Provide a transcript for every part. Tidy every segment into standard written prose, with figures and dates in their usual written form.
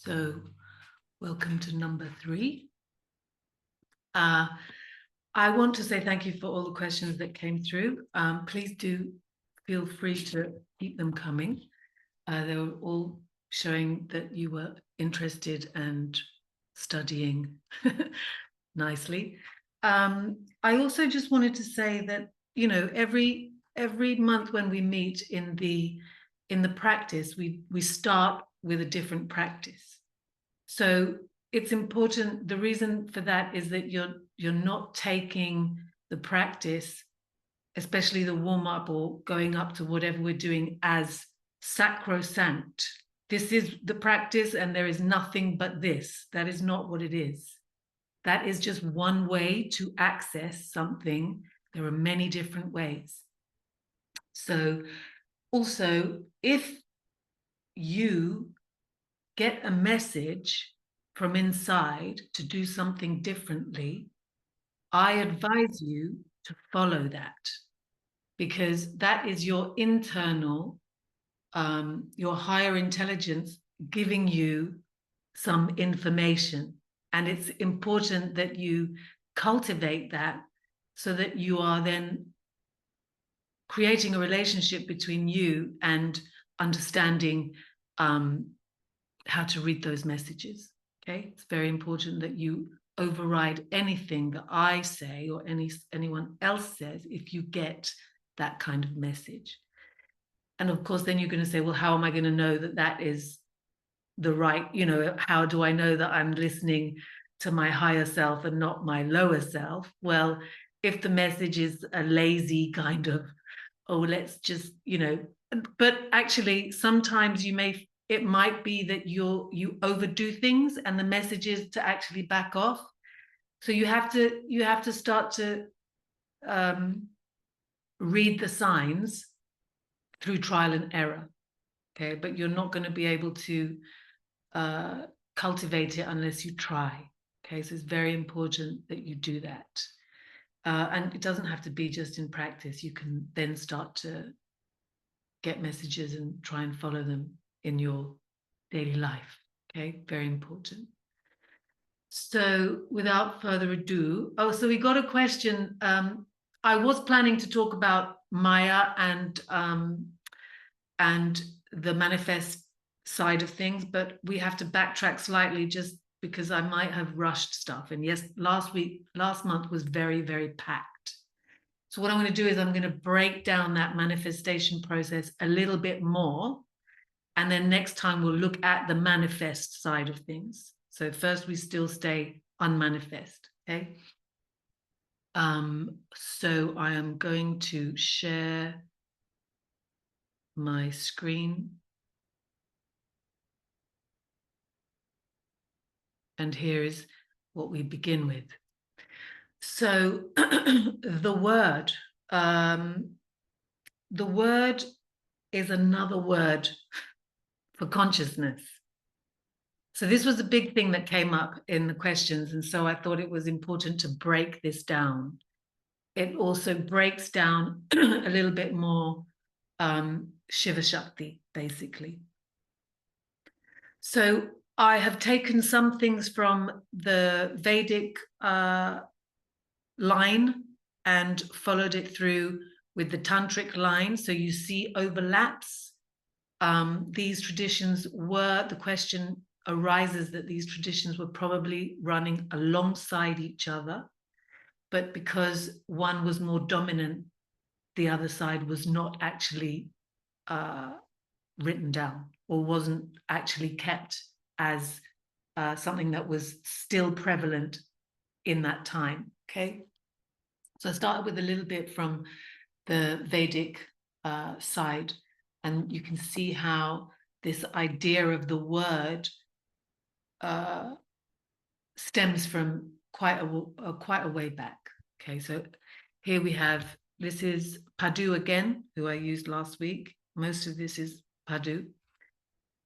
So welcome to number 3. I want to say thank you for all the questions that came through. Please do feel free to keep them coming. They were all showing that you were interested and studying nicely. I also just wanted to say that, you know, every month when we meet in the practice, we start with a different practice. So it's important. The reason for that is that you're not taking the practice, especially the warm-up or going up to whatever we're doing, as sacrosanct. This is the practice and there is nothing but this. That is not what it is. That is just one way to access something. There are many different ways. So also, if you get a message from inside to do something differently, I advise you to follow that, because that is your internal, your higher intelligence giving you some information. And it's important that you cultivate that so that you are then creating a relationship between you and understanding how to read those messages. Okay, it's very important that you override anything that I say or anyone else says if you get that kind of message. And of course, then you're going to say, well, how am I going to know that that is the right, you know, how do I know that I'm listening to my higher self and not my lower self? Well, if the message is a lazy kind of, oh, let's just, you know, but actually sometimes it might be that you overdo things and the message is to actually back off. So you have to start to read the signs through trial and error. Okay, but you're not going to be able to cultivate it unless you try. Okay, so it's very important that you do that. And it doesn't have to be just in practice. You can then start to get messages and try and follow them in your daily life. Okay, very important. So without further ado, so we got a question. I was planning to talk about Maya and the manifest side of things, but we have to backtrack slightly just because I might have rushed stuff. And yes, last month was very, very packed. So what I'm going to do is I'm going to break down that manifestation process a little bit more. And then next time we'll look at the manifest side of things. So first we still stay unmanifest, okay? So I am going to share my screen. And here is what we begin with. So the word is another word for consciousness. So this was a big thing that came up in the questions. And so I thought it was important to break this down. It also breaks down a little bit more Shiva Shakti, basically. So I have taken some things from the Vedic line and followed it through with the tantric line. So you see overlaps. These traditions the question arises that these traditions were probably running alongside each other, but because one was more dominant, the other side was not actually written down or wasn't actually kept as something that was still prevalent in that time. Okay, so I started with a little bit from the Vedic side, and you can see how this idea of the word stems from quite a way back. Okay, so here we have, this is Padu again, who I used last week. Most of this is Padu.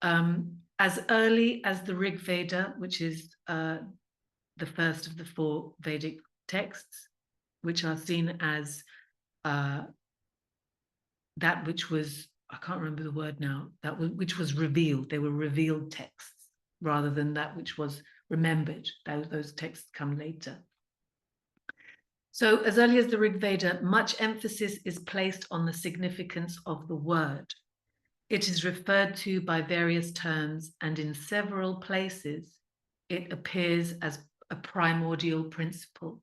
As early as the Rig Veda, which is the first of the 4 Vedic texts, which are seen as that which was, I can't remember the word now, which was revealed. They were revealed texts. rather than that which was remembered. Those texts come later. So as early as the Rig Veda, much emphasis is placed on the significance of the word. It is referred to by various terms, and in several places, it appears as a primordial principle,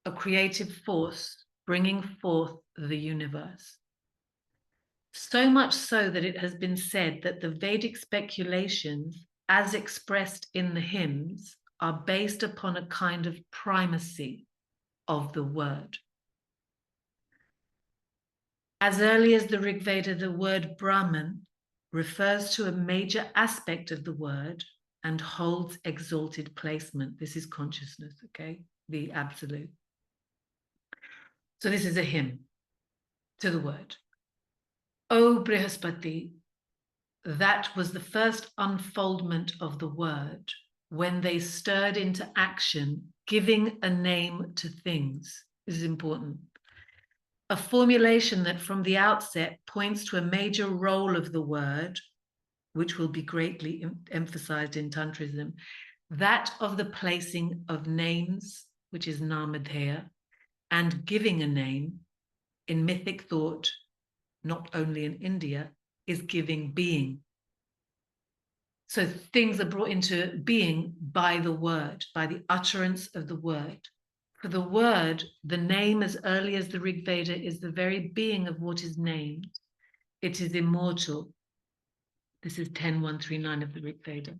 a creative force bringing forth the universe. So much so that it has been said that the Vedic speculations, as expressed in the hymns, are based upon a kind of primacy of the word. As early as the Rig Veda, the word Brahman refers to a major aspect of the word and holds exalted placement. This is consciousness, okay? The absolute. So this is a hymn to the word. O Brihaspati, that was the first unfoldment of the word when they stirred into action, giving a name to things. This is important. A formulation that from the outset points to a major role of the word, which will be greatly emphasized in Tantrism, that of the placing of names, which is Namadheya, and giving a name in mythic thought, not only in India, is giving being. So things are brought into being by the word, by the utterance of the word. For the word, the name as early as the Rig Veda is the very being of what is named. It is immortal. This is 10.139 of the Rig Veda,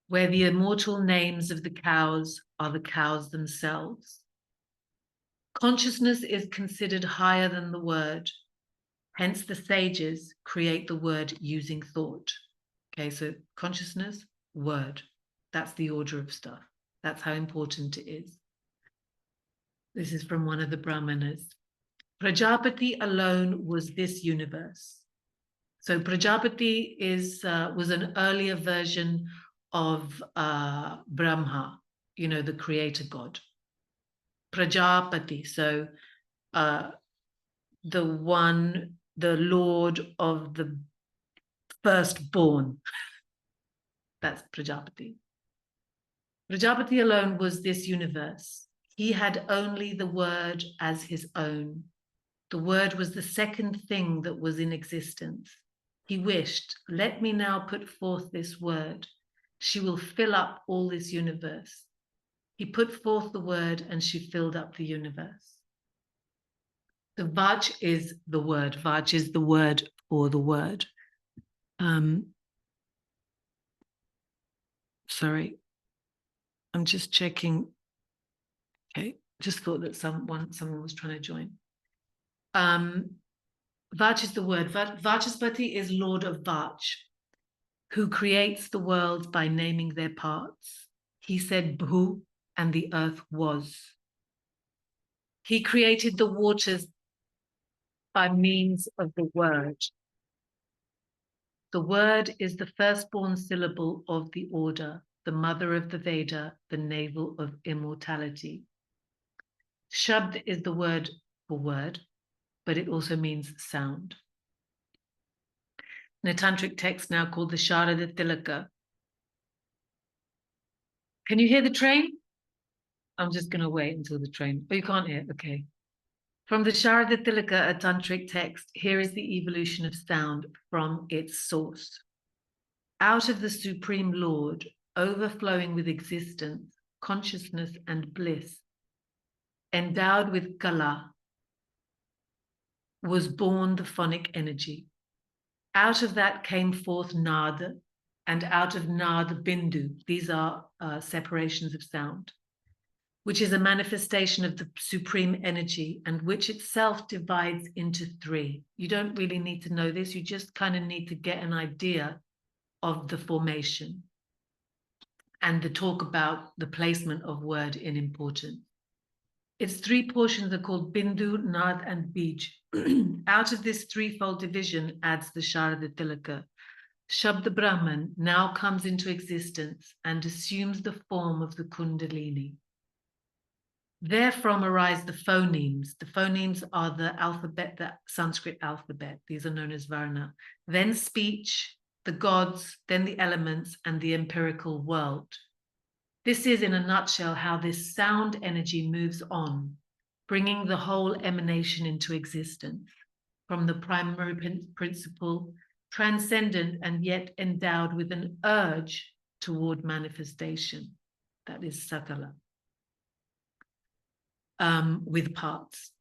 where the immortal names of the cows are the cows themselves. Consciousness is considered higher than the word. Hence the sages create the word using thought. Okay, so consciousness, word. That's the order of stuff. That's how important it is. This is from one of the Brahmanas. Prajapati alone was this universe. So Prajapati was an earlier version of Brahma, you know, the creator god. Prajapati, so the Lord of the firstborn. That's Prajapati. Prajapati alone was this universe. He had only the word as his own. The word was the second thing that was in existence. He wished, let me now put forth this word. She will fill up all this universe. He put forth the word and she filled up the universe. The Vach is the word. Vach is the word for the word. Sorry, I'm just checking. Okay, just thought that someone was trying to join. Vach is the word. Vachaspati is Lord of Vach, who creates the world by naming their parts. He said Bhu, and the earth was. He created the waters by means of the word. The word is the firstborn syllable of the order, the mother of the Veda, the navel of immortality. Shabd is the word for word, but it also means sound. In a tantric text now called the Sharada Tilaka. Can you hear the train? I'm just going to wait until the train. Oh, you can't hear? Okay. From the Sharada Tilaka, a tantric text, here is the evolution of sound from its source. Out of the Supreme Lord, overflowing with existence, consciousness, and bliss, endowed with kala, was born the phonic energy. Out of that came forth Nada, and out of Nada Bindu. These are separations of sound, which is a manifestation of the supreme energy and which itself divides into three. You don't really need to know this. You just kind of need to get an idea of the formation and the talk about the placement of word in importance. Its three portions are called Bindu, Nad, and Bij. Out of this threefold division adds the Sharada Tilaka. Shabda Brahman now comes into existence and assumes the form of the Kundalini. Therefrom arise the phonemes. The phonemes are the alphabet, the Sanskrit alphabet. These are known as Varna. Then speech, the gods, then the elements, and the empirical world. This is, in a nutshell, how this sound energy moves on, bringing the whole emanation into existence, from the primary principle, transcendent and yet endowed with an urge toward manifestation. That is Sakala, with parts.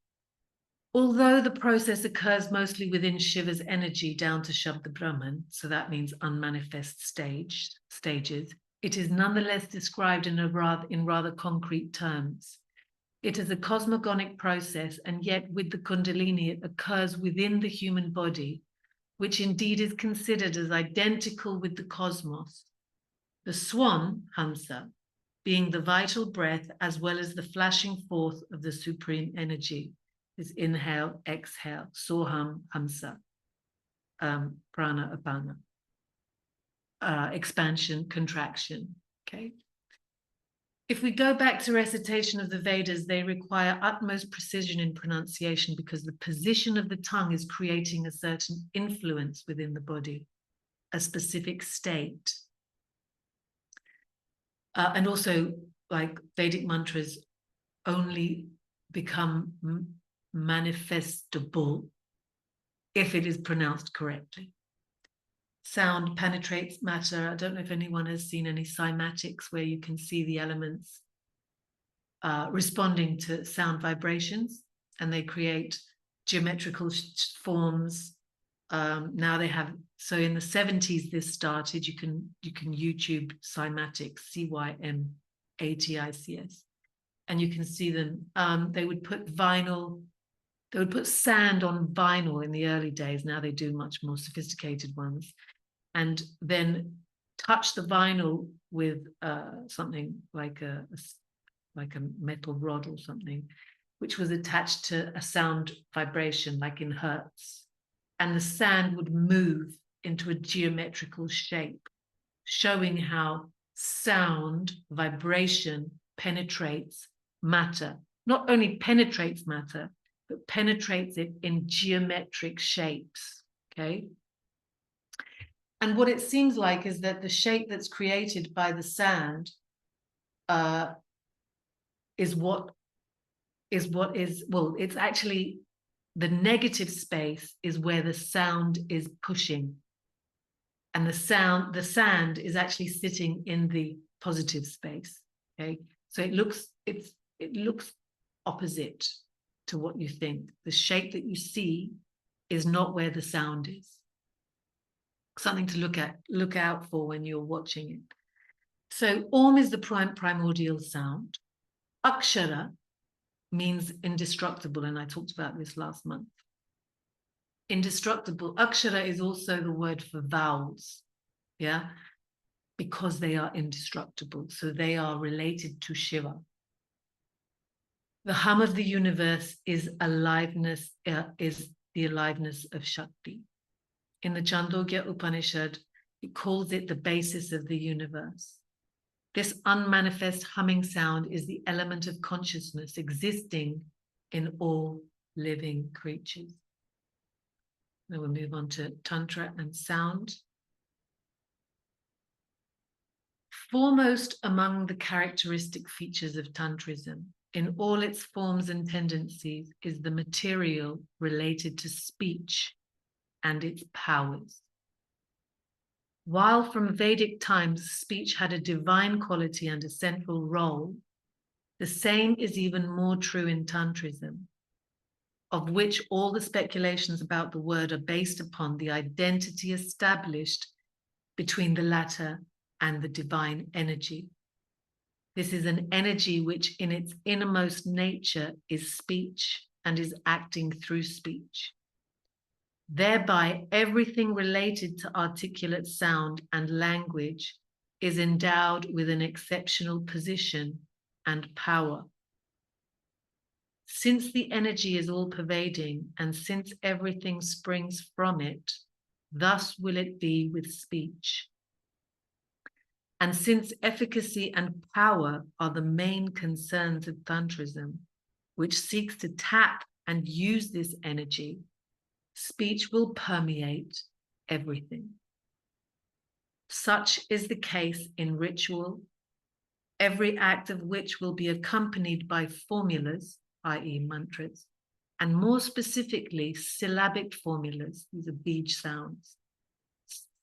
Although the process occurs mostly within Shiva's energy down to Shabda Brahman, so that means unmanifest stages, it is nonetheless described in rather concrete terms. It is a cosmogonic process, and yet with the Kundalini, it occurs within the human body, which indeed is considered as identical with the cosmos. The swan, Hamsa, being the vital breath as well as the flashing forth of the supreme energy. This inhale, exhale, Soham, Hamsa, Prana, Apana. Expansion, contraction, okay? If we go back to recitation of the Vedas, they require utmost precision in pronunciation because the position of the tongue is creating a certain influence within the body, a specific state. And also, like Vedic mantras only become manifestable if it is pronounced correctly. Sound penetrates matter. I don't know if anyone has seen any cymatics where you can see the elements responding to sound vibrations, and they create geometrical forms. Now they have, so in the 70s this started. You can YouTube cymatics, CYMATICS, and you can see them. They would put sand on vinyl in the early days. Now they do much more sophisticated ones, and then touch the vinyl with something like a metal rod or something, which was attached to a sound vibration, like in hertz. And the sand would move into a geometrical shape, showing how sound, vibration penetrates matter. Not only penetrates matter, but penetrates it in geometric shapes, okay? And what it seems like is that the shape that's created by the sand it's actually the negative space is where the sound is pushing. And the sand is actually sitting in the positive space, okay? So it looks opposite to what you think. The shape that you see is not where the sound is. Something to look out for when you're watching it. So Om is the primordial sound. Akshara means indestructible, and I talked about this last month. Indestructible. Akshara is also the word for vowels, yeah, because they are indestructible. So they are related to Shiva. The hum of the universe is aliveness, is the aliveness of Shakti. In the Chandogya Upanishad, it calls it the basis of the universe. This unmanifest humming sound is the element of consciousness existing in all living creatures. Now we'll move on to Tantra and sound. Foremost among the characteristic features of Tantrism, in all its forms and tendencies, is the material related to speech and its powers. While from Vedic times speech had a divine quality and a central role, the same is even more true in Tantrism, of which all the speculations about the word are based upon the identity established between the latter and the divine energy. This is an energy which in its innermost nature is speech and is acting through speech. Thereby, everything related to articulate sound and language is endowed with an exceptional position and power. Since the energy is all-pervading and since everything springs from it, thus will it be with speech. And since efficacy and power are the main concerns of Tantrism, which seeks to tap and use this energy, speech will permeate everything. Such is the case in ritual, every act of which will be accompanied by formulas, i.e. mantras, and more specifically, syllabic formulas, these are bij sounds,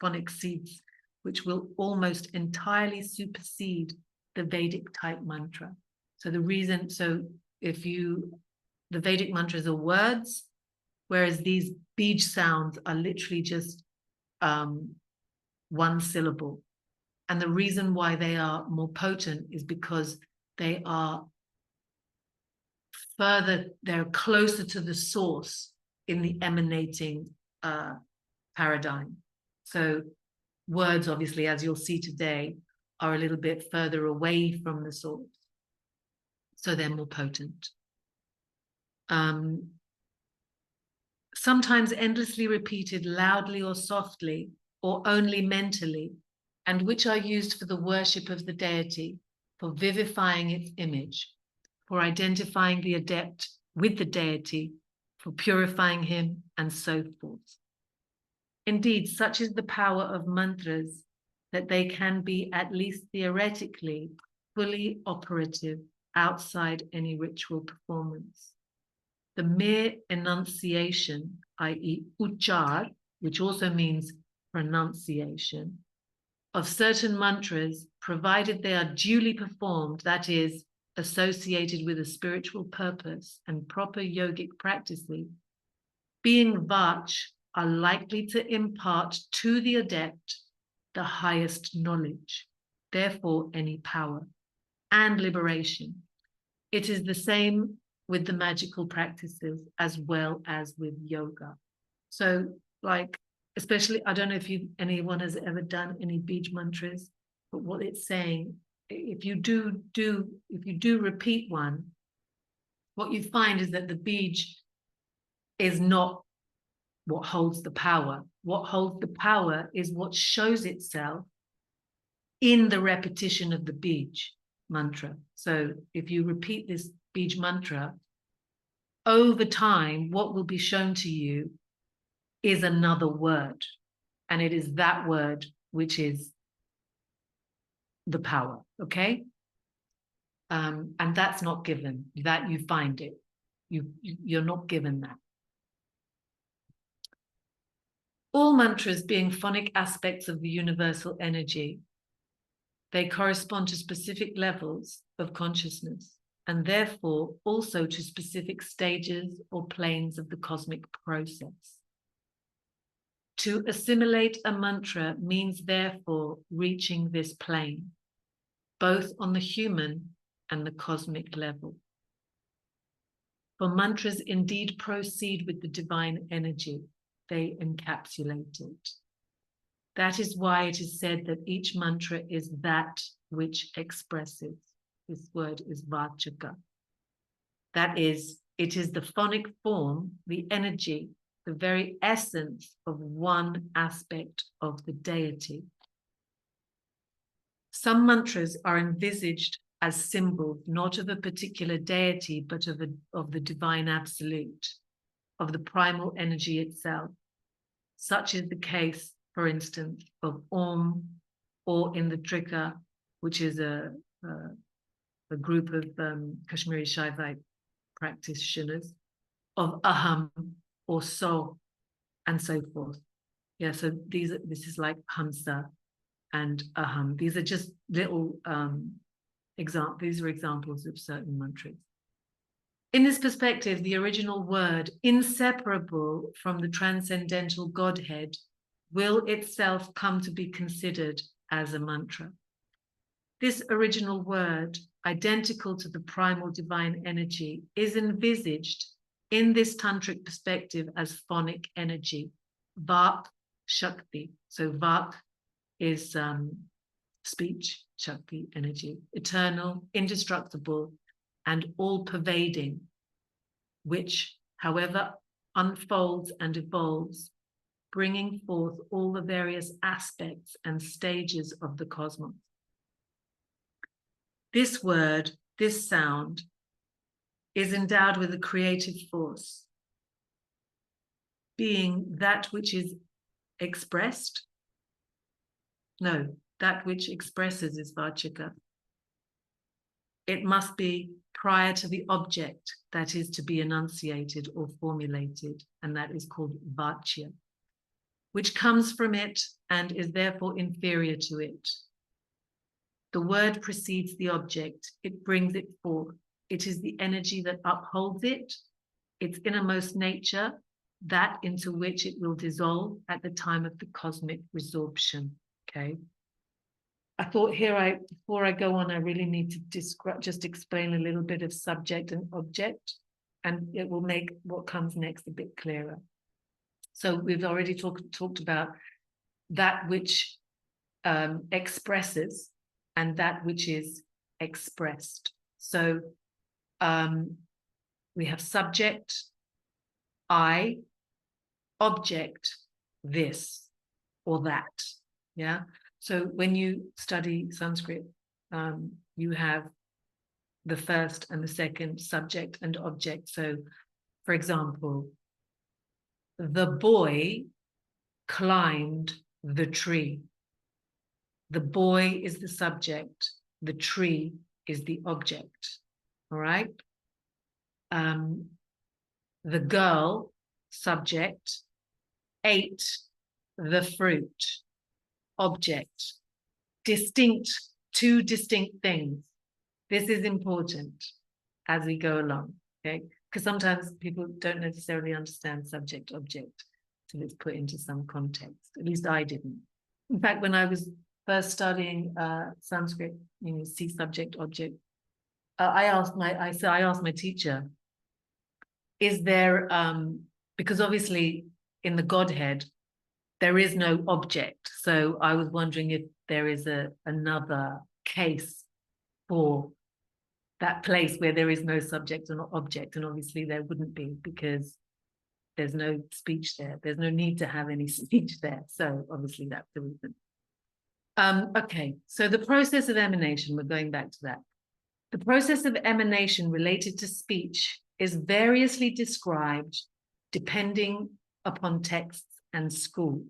phonic seeds, which will almost entirely supersede the Vedic type mantra. So the Vedic mantras are words, whereas these bij sounds are literally just one syllable. And the reason why they are more potent is because they are they're closer to the source in the emanating paradigm. So words, obviously, as you'll see today, are a little bit further away from the source. So they're more potent. Sometimes endlessly repeated loudly or softly, or only mentally, and which are used for the worship of the deity, for vivifying its image, for identifying the adept with the deity, for purifying him, and so forth. Indeed, such is the power of mantras that they can be, at least theoretically, fully operative outside any ritual performance. The mere enunciation, i.e. uchar, which also means pronunciation, of certain mantras, provided they are duly performed, that is, associated with a spiritual purpose and proper yogic practices, being vach, are likely to impart to the adept the highest knowledge, therefore any power and liberation. It is the same with the magical practices as well as with yoga. So, like, especially, I don't know if anyone has ever done any bij mantras, but what it's saying, if you do repeat one, what you find is that the bij is not what holds the power. What holds the power is what shows itself in the repetition of the bij mantra. So if you repeat this bij mantra, over time, what will be shown to you is another word. And it is that word which is the power, okay? And that's not given, that you find it. You're not given that. All mantras being phonic aspects of the universal energy, they correspond to specific levels of consciousness, and therefore also to specific stages or planes of the cosmic process. To assimilate a mantra means therefore reaching this plane, both on the human and the cosmic level. For mantras indeed proceed with the divine energy, they encapsulate it. That is why it is said that each mantra is that which expresses. This word is vachaka. That is, it is the phonic form, the energy, the very essence of one aspect of the deity. Some mantras are envisaged as symbols, not of a particular deity, but of the divine absolute, of the primal energy itself. Such is the case, for instance, of Om, or in the Trika, which is a group of Kashmiri Shaivite practitioners, of Aham, or So, and so forth. Yeah, so this is like Hamsa and Aham. These are just little these are examples of certain mantras. In this perspective, the original word, inseparable from the transcendental Godhead, will itself come to be considered as a mantra. This original word, identical to the primal divine energy, is envisaged in this tantric perspective as phonic energy, Vak Shakti. So Vak is speech, Shakti, energy, eternal, indestructible, and all-pervading, which, however, unfolds and evolves, bringing forth all the various aspects and stages of the cosmos. This word, this sound, is endowed with a creative force, being that which is expressed No, that which expresses is Vachika. It must be prior to the object that is to be enunciated or formulated, and that is called Vachya, which comes from it and is therefore inferior to it. The word precedes the object. It brings it forth. It is the energy that upholds it, its innermost nature, that into which it will dissolve at the time of the cosmic resorption. Okay. I thought here, before I go on, I really need to just explain a little bit of subject and object, and it will make what comes next a bit clearer. So we've already talked about that which expresses and that which is expressed. So we have subject, I, object, this or that. Yeah. So when you study Sanskrit, you have the first and the second, subject and object. So, for example, the boy climbed the tree. The boy is the subject. The tree is the object. All right. The girl, subject, ate the fruit. Object. Distinct, two distinct things. This is important as we go along, okay? Because sometimes people don't necessarily understand subject, object till it's put into some context. At least I didn't. In fact, when I was first studying Sanskrit, see subject, object, I asked my teacher, is there, because obviously in the Godhead, there is no object. So I was wondering if there is another case for that place where there is no subject or object. And obviously there wouldn't be, because there's no speech there. There's no need to have any speech there. So obviously that's the reason. Okay, so the process of emanation, we're going back to that. The process of emanation related to speech is variously described depending upon texts and school.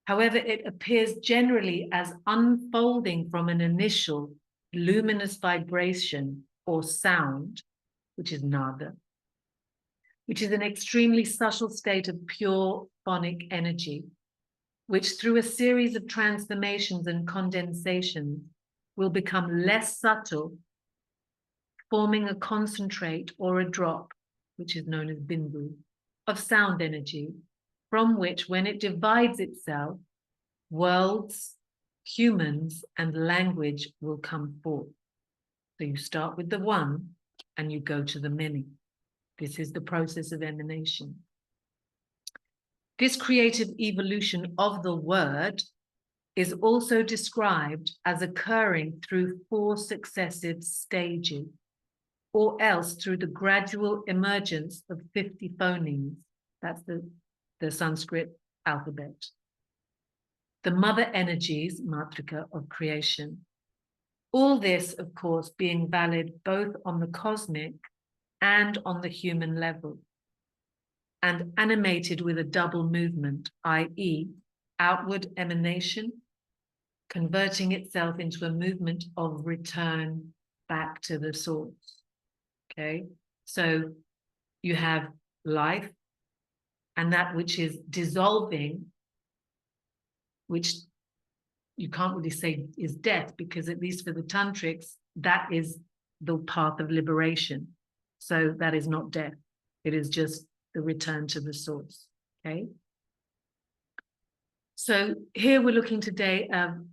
However, it appears generally as unfolding from an initial luminous vibration or sound, which is nada, which is an extremely subtle state of pure phonic energy, which through a series of transformations and condensations will become less subtle, forming a concentrate or a drop, which is known as bindu, of sound energy, from which, when it divides itself, worlds, humans, and language will come forth. So you start with the one and you go to the many. This is the process of emanation. This creative evolution of the word is also described as occurring through 4 successive stages, or else through the gradual emergence of 50 phonemes. That's the Sanskrit alphabet. The mother energies, matrika, of creation. All this, of course, being valid both on the cosmic and on the human level, and animated with a double movement, i.e., outward emanation, converting itself into a movement of return back to the source. Okay, so you have life and that which is dissolving, which you can't really say is death, because at least for the tantrics, that is the path of liberation. So that is not death. It is just the return to the source. Okay. So here we're looking today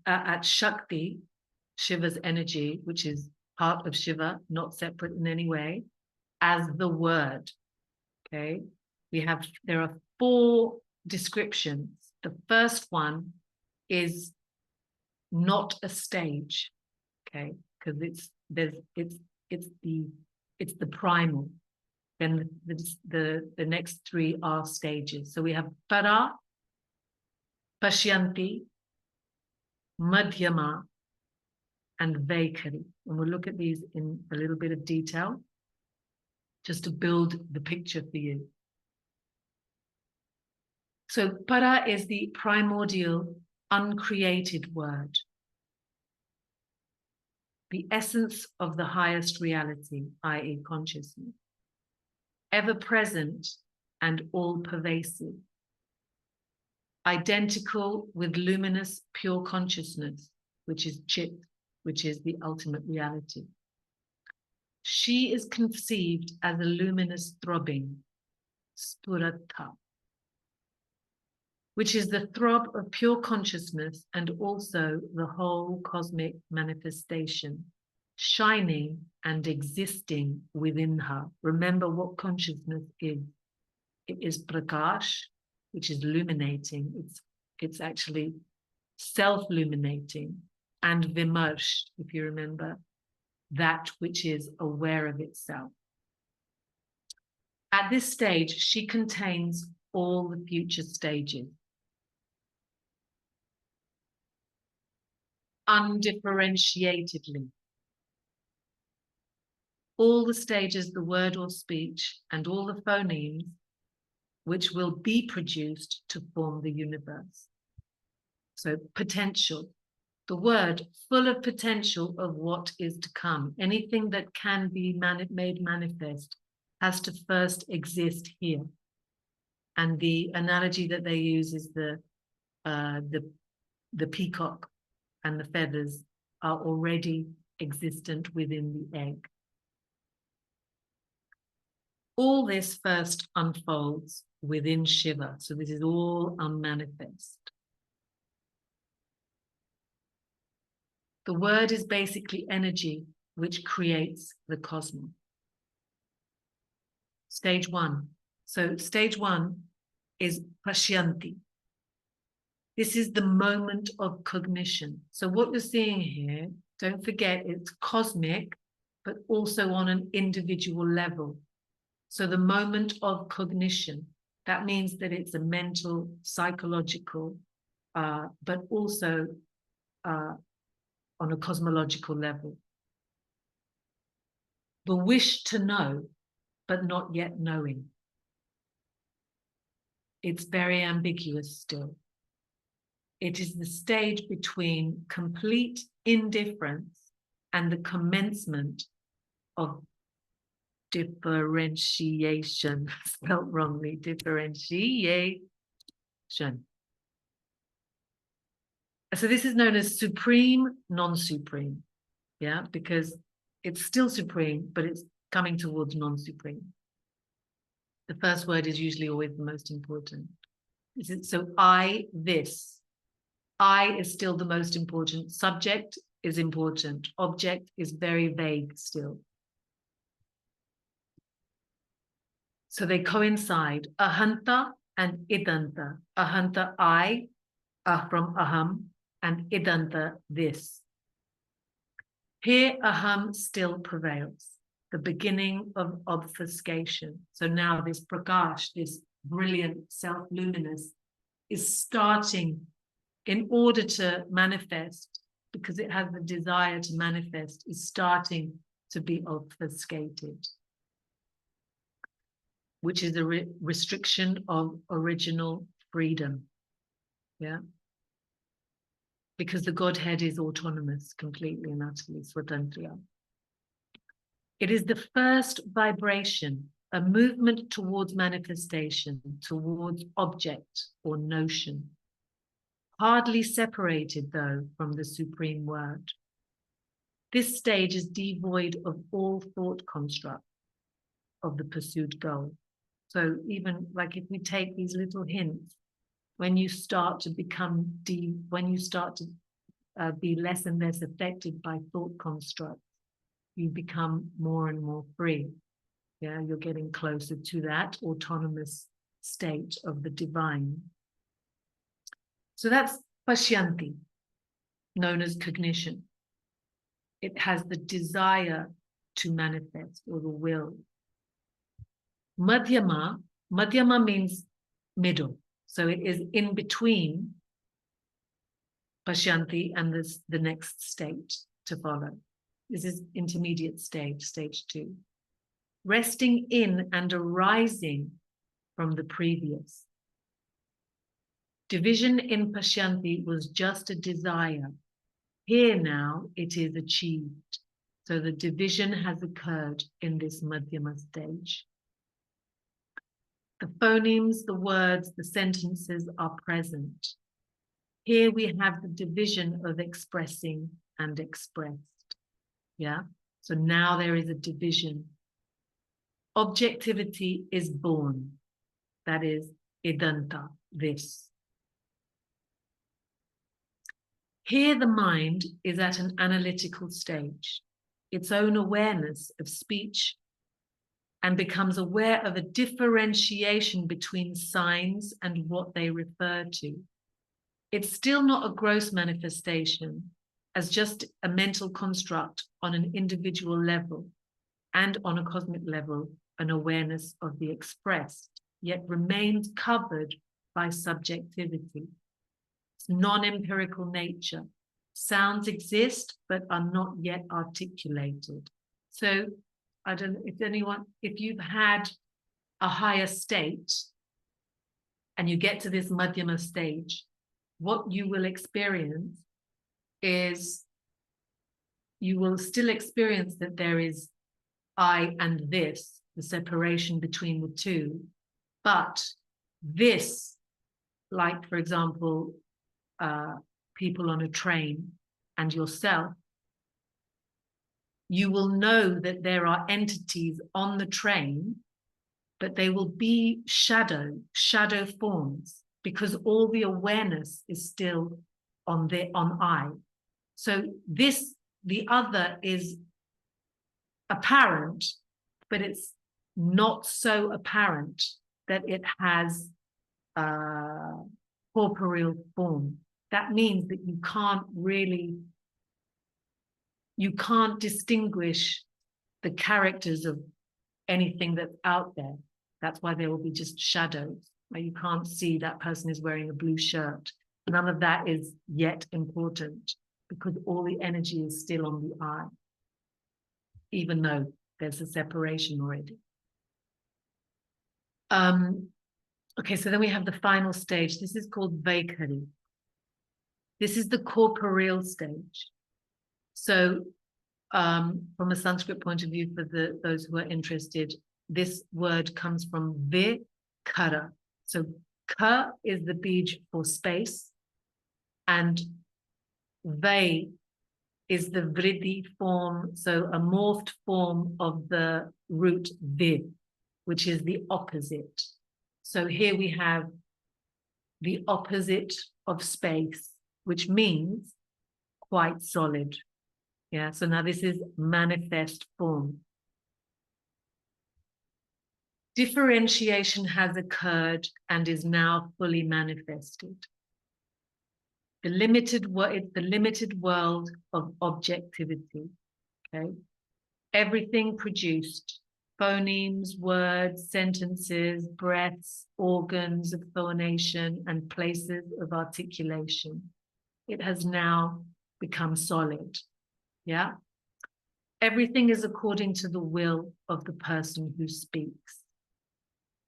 at Shakti, Shiva's energy, which is part of Shiva, not separate in any way, as the word. Okay. There are 4 descriptions. The first one is not a stage, okay, because it's the primal. Then the next 3 are stages. So we have para, pashyanti, madhyama, and vaikari. And we'll look at these in a little bit of detail, just to build the picture for you. So para is the primordial uncreated word, the essence of the highest reality, i.e. consciousness, ever present and all pervasive, identical with luminous pure consciousness, which is Chit, which is the ultimate reality. She is conceived as a luminous throbbing, Spurata, which is the throb of pure consciousness and also the whole cosmic manifestation, shining and existing within her. Remember what consciousness is. It is Prakash, which is illuminating. It's actually self-illuminating, and Vimarsh, if you remember, that which is aware of itself. At this stage, she contains all the future stages, undifferentiatedly. All the stages, the word or speech, and all the phonemes which will be produced to form the universe. So potential, the word full of potential of what is to come. Anything that can be made manifest has to first exist here. And the analogy that they use is the peacock and the feathers are already existent within the egg. All this first unfolds within Shiva. So this is all unmanifest. The word is basically energy which creates the cosmos. Stage one. So stage one is Pashyanti. This is the moment of cognition. So what you're seeing here, don't forget, it's cosmic, but also on an individual level. So the moment of cognition, that means that it's a mental, psychological, but also on a cosmological level. The wish to know, but not yet knowing. It's very ambiguous still. It is the stage between complete indifference and the commencement of differentiation, spelled wrongly, differentiation. So this is known as supreme, non-supreme, yeah, because it's still supreme, but it's coming towards non-supreme. The first word is usually always the most important. So this. I is still the most important. Subject is important. Object is very vague still. So they coincide. Ahanta and Idanta. Ahanta, I, from Aham, and Idanta, this. Here, Aham still prevails, the beginning of obfuscation. So now this Prakash, this brilliant self-luminous, is starting in order to manifest, because it has the desire to manifest, is starting to be obfuscated, which is a restriction of original freedom. Yeah. Because the Godhead is autonomous, completely and utterly, Swatantriya. It is the first vibration, a movement towards manifestation, towards object or notion, hardly separated, though, from the supreme word. This stage is devoid of all thought construct of the pursued goal. So even like if we take these little hints, when you start to become when you start to be less and less affected by thought constructs, you become more and more free. Yeah, you're getting closer to that autonomous state of the divine. So that's Pashyanti, known as cognition. It has the desire to manifest, or the will. Madhyama means middle. So it is in between Pashyanti and the next state to follow. This is intermediate stage, stage 2. Resting in and arising from the previous. Division in Pashyanti was just a desire. Here now it is achieved. So the division has occurred in this Madhyama stage. The phonemes, the words, the sentences are present. Here we have the division of expressing and expressed. Yeah. So now there is a division. Objectivity is born. That is idanta, this. Here the mind is at an analytical stage, its own awareness of speech, and becomes aware of a differentiation between signs and what they refer to. It's still not a gross manifestation, as just a mental construct on an individual level, and on a cosmic level, an awareness of the expressed, yet remains covered by subjectivity. It's non-empirical nature. Sounds exist, but are not yet articulated. So I don't know if you've had a higher state and you get to this Madhyama stage, what you will experience is you will still experience that there is I and this, the separation between the two. But this, like, for example, people on a train and yourself, you will know that there are entities on the train, but they will be shadow forms, because all the awareness is still on I. So this, the other, is apparent, but it's not so apparent that it has corporeal form. That means that you can't distinguish the characters of anything that's out there. That's why there will be just shadows, where you can't see that person is wearing a blue shirt. None of that is yet important, because all the energy is still on the I, even though there's a separation already. Okay, so then we have the final stage. This is called Vaikari. This is the corporeal stage. So from a Sanskrit point of view, for those who are interested, this word comes from vikara. So ka is the bij for space, and ve is the vriddhi form, so a morphed form of the root vid, which is the opposite. So here we have the opposite of space, which means quite solid. Yeah, so now this is manifest form. Differentiation has occurred and is now fully manifested. The limited world of objectivity. Okay, everything produced, phonemes, words, sentences, breaths, organs of phonation, and places of articulation. It has now become solid. Yeah. Everything is according to the will of the person who speaks.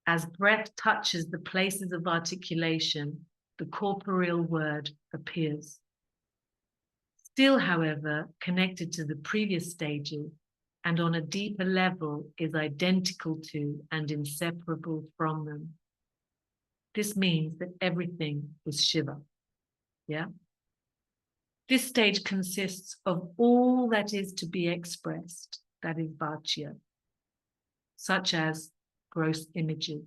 As breath touches the places of articulation, the corporeal word appears. Still, however, connected to the previous stages, and on a deeper level is identical to and inseparable from them. This means that everything is Shiva. Yeah. This stage consists of all that is to be expressed, that is Vachya, such as gross images,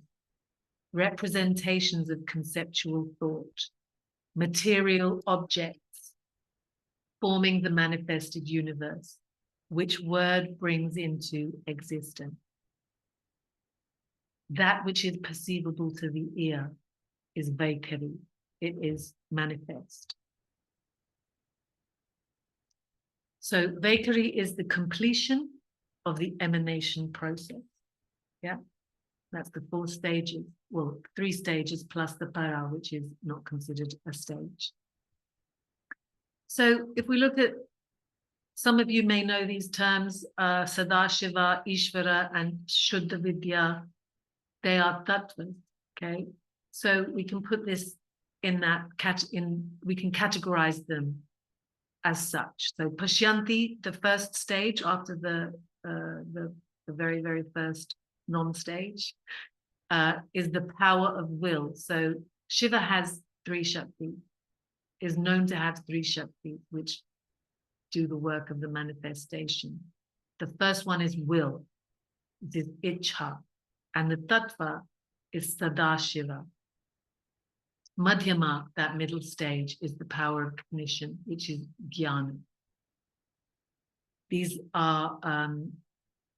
representations of conceptual thought, material objects forming the manifested universe, which word brings into existence. That which is perceivable to the ear is Vaikari. It is manifest. So Vaikari is the completion of the emanation process. Yeah, that's the 4 stages. Well, 3 stages plus the para, which is not considered a stage. So if we look at, some of you may know these terms, Sadashiva, Ishvara, and Shuddha Vidya. They are tattvas, okay? So we can put this in that we can categorize them as such. So Pashyanti, the first stage after the very, very first non-stage, is the power of will. So Shiva has 3 Shakti, is known to have 3 Shakti, which do the work of the manifestation. The first one is will, it is Ichha, and the Tattva is Sadashiva. Madhyama, that middle stage, is the power of cognition, which is Jnana. These are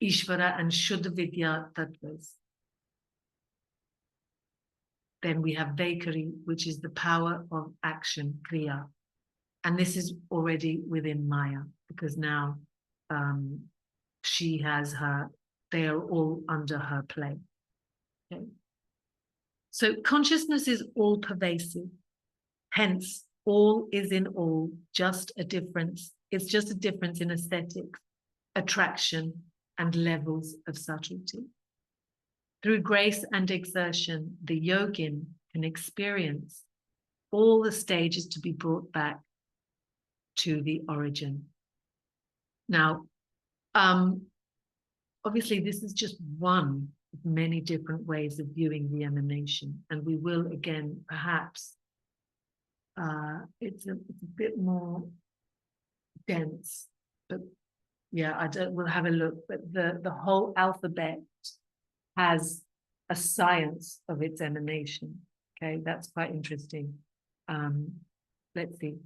Ishvara and Shuddha Vidya Tattvas. Then we have Vaikari, which is the power of action, Kriya. And this is already within Maya, because now she has they are all under her play. Okay. So consciousness is all pervasive. Hence, all is in all, just a difference. It's just a difference in aesthetics, attraction, and levels of subtlety. Through grace and exertion, the yogin can experience all the stages to be brought back to the origin. Now, obviously, this is just one of many different ways of viewing the emanation, and we will again, perhaps, it's a bit more dense, but yeah, we'll have a look. But the whole alphabet has a science of its emanation. Okay, that's quite interesting. Let's see.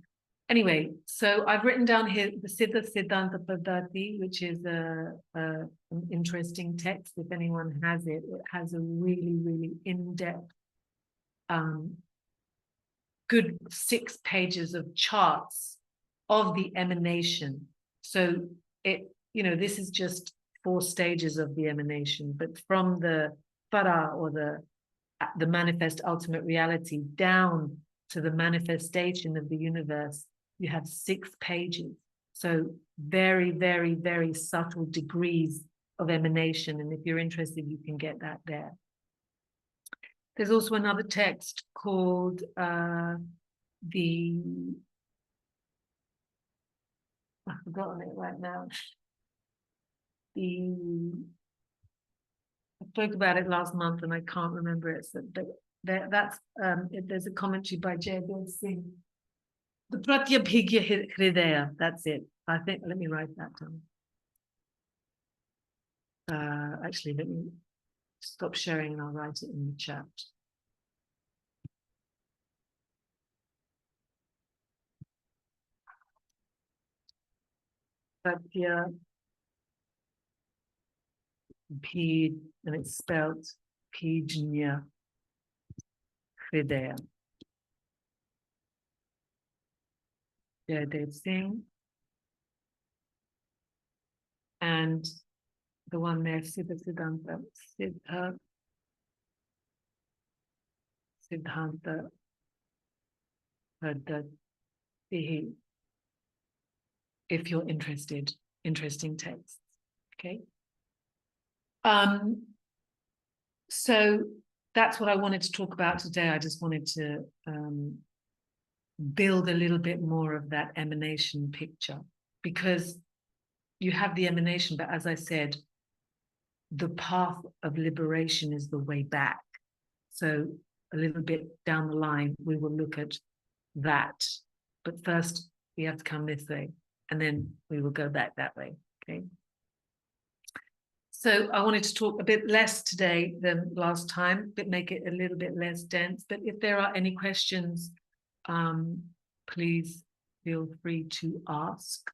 Anyway, so I've written down here the Siddha Siddhanta Paddhati, which is an interesting text. If anyone has it, it has a really, really in-depth, good 6 pages of charts of the emanation. So this is just 4 stages of the emanation, but from the para, or the manifest ultimate reality, down to the manifestation of the universe, you have 6 pages. So very, very, very subtle degrees of emanation. And if you're interested, you can get that there. There's also another text called I've forgotten it right now. I spoke about it last month and I can't remember it. So there's a commentary by Jayabir Singh. The Pratyabhigya Hridaya, that's it. I think, let me write that down. Actually, let me stop sharing and I'll write it in the chat. Pratyabhigya, and it's spelled Pijnya Hridaya. Jaydev Singh. And the one there, Siddha Siddhanta, Siddhanta Paddhati, if you're interested, interesting texts. Okay. So that's what I wanted to talk about today. I just wanted to build a little bit more of that emanation picture, because you have the emanation, but as I said, the path of liberation is the way back. So a little bit down the line, we will look at that. But first, we have to come this way, and then we will go back that way, okay? So I wanted to talk a bit less today than last time, but make it a little bit less dense. But if there are any questions, please feel free to ask.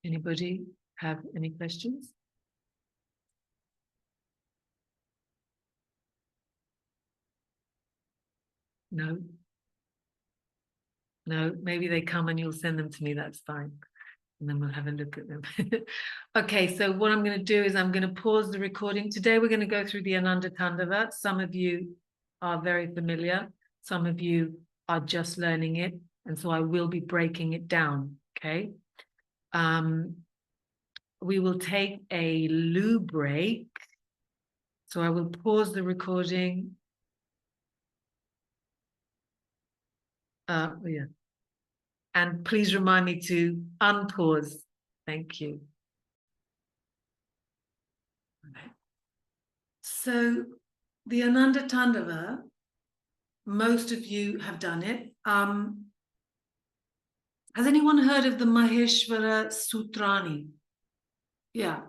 Anybody have any questions? No? No, maybe they come and you'll send them to me, that's fine. And then we'll have a look at them. Okay, so what I'm going to do is I'm going to pause the recording. Today we're going to go through the Ananda Tandava. Some of you are very familiar. Some of you are just learning it. And so I will be breaking it down, okay? We will take a loo break So I will pause the recording. Yeah. And please remind me to unpause. Thank you. Okay. So the Ananda Tandava, most of you have done it. Has anyone heard of the Maheshwara Sutrani? Yeah.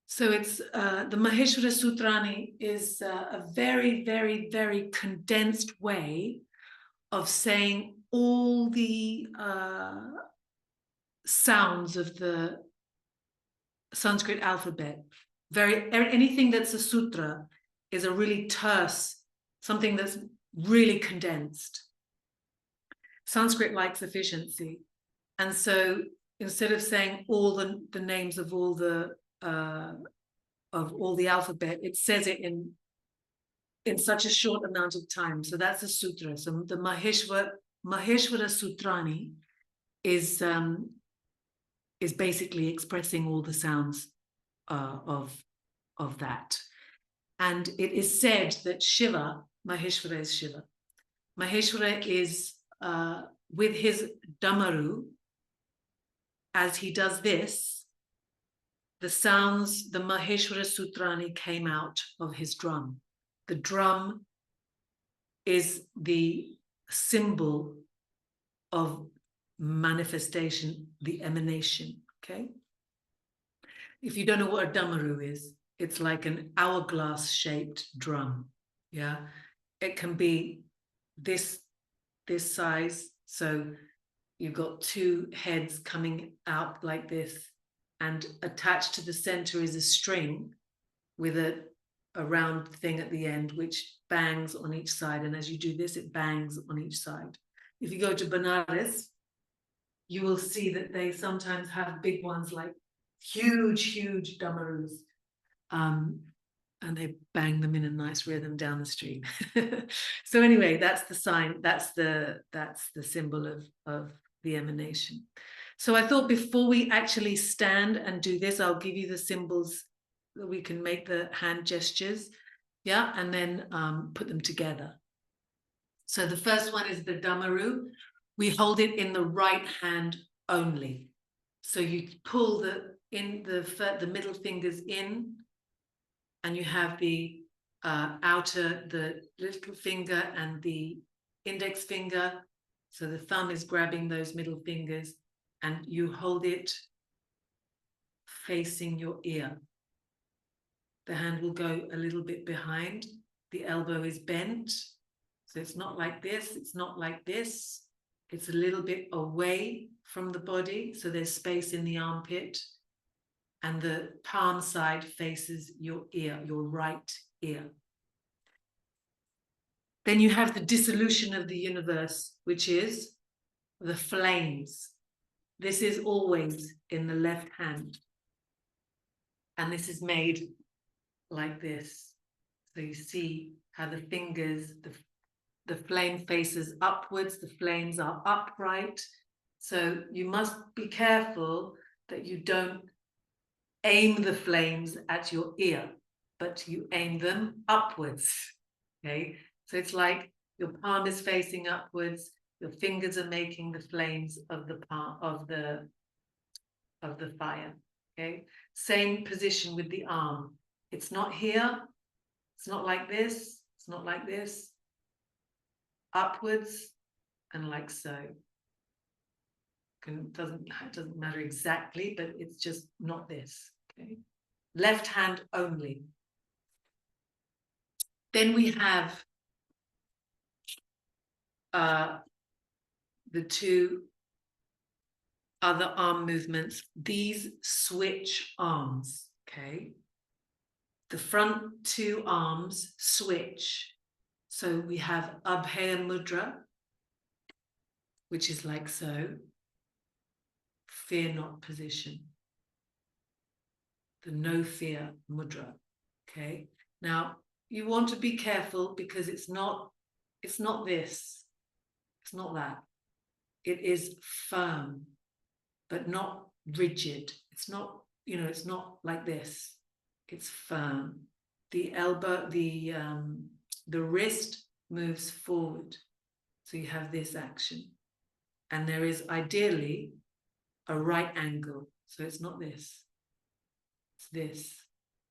So it's the Maheshwara Sutrani is a very, very, very condensed way of saying all the sounds of the Sanskrit alphabet. Anything that's a sutra is a really terse, something that's really condensed. Sanskrit likes efficiency. And so instead of saying all the names of all the alphabet, it says it in such a short amount of time. So that's a sutra. So the Maheshwara Sutrani is basically expressing all the sounds of that. And it is said that Shiva, Maheshwara is Shiva. Maheshwara is with his Damaru, as he does this, the sounds, the Maheshwara Sutrani came out of his drum. The drum is the symbol of manifestation, the emanation, okay? If you don't know what a damaru is, it's like an hourglass-shaped drum, yeah? It can be this size, so you've got two heads coming out like this, and attached to the center is a string with a round thing at the end, which bangs on each side. And as you do this, it bangs on each side. If you go to Benares, you will see that they sometimes have big ones, like huge damarus. And they bang them in a nice rhythm down the street. So anyway, that's the sign, that's the symbol of the emanation. So I thought before we actually stand and do this, I'll give you the symbols that we can make the hand gestures, yeah, and then put them together. So the first one is the Damaru. We hold it in the right hand only. So you pull the middle fingers in, and you have the the little finger and the index finger. So the thumb is grabbing those middle fingers, and you hold it facing your ear. The hand will go a little bit behind. The elbow is bent. So it's not like this, it's not like this. It's a little bit away from the body. So there's space in the armpit. And the palm side faces your ear, your right ear. Then you have the dissolution of the universe, which is the flames. This is always in the left hand. And this is made like this. So you see how the fingers, the flame faces upwards, the flames are upright. So you must be careful that you don't aim the flames at your ear, but you aim them upwards, okay? So it's like your palm is facing upwards, your fingers are making the flames of the fire, okay? Same position with the arm. It's not here, it's not like this, it's not like this. Upwards and like so. It doesn't matter exactly, but it's just not this, okay? Left hand only. Then we have the two other arm movements. These switch arms, okay? The front two arms switch. So we have Abhaya Mudra, which is like so. Fear not position. The no fear mudra, okay? Now, you want to be careful because it's not this, it's not that. It is firm, but not rigid. It's not, it's not like this. It's firm. the elbow, the wrist moves forward. So you have this action. And there is ideally a right angle. So it's not this, it's this.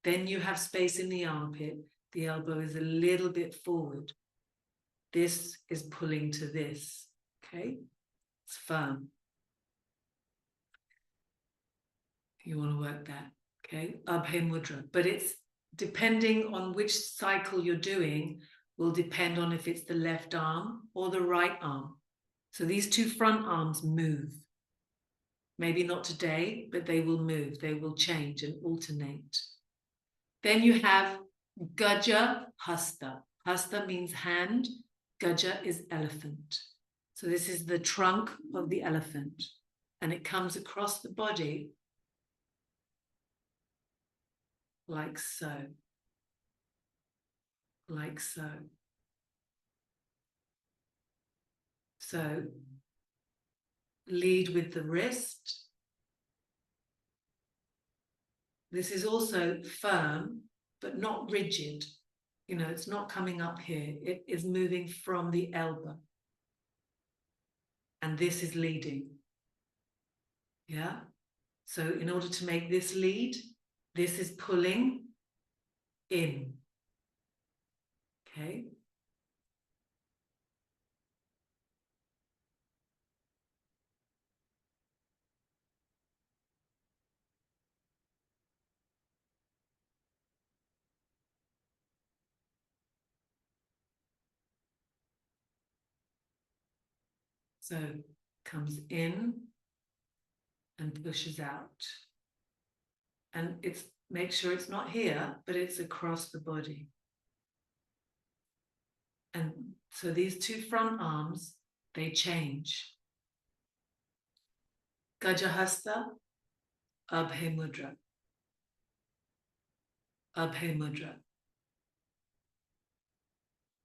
Then you have space in the armpit. The elbow is a little bit forward. This is pulling to this, okay? It's firm. You want to work that, okay? Abhay Mudra. But it's depending on which cycle you're doing, will depend on if it's the left arm or the right arm. So these two front arms move. Maybe not today, but they will move. They will change and alternate. Then you have Gaja Hasta. Hasta means hand. Gaja is elephant. So this is the trunk of the elephant. And it comes across the body like so. Like so. So lead with the wrist. This is also firm, but not rigid. You know, it's not coming up here. It is moving from the elbow. And this is leading. Yeah? So in order to make this lead, this is pulling in. Okay? So comes in and pushes out. And it's make sure it's not here, but it's across the body. And so these two front arms, they change. Gajahasta, Abhay Mudra. Abhay Mudra.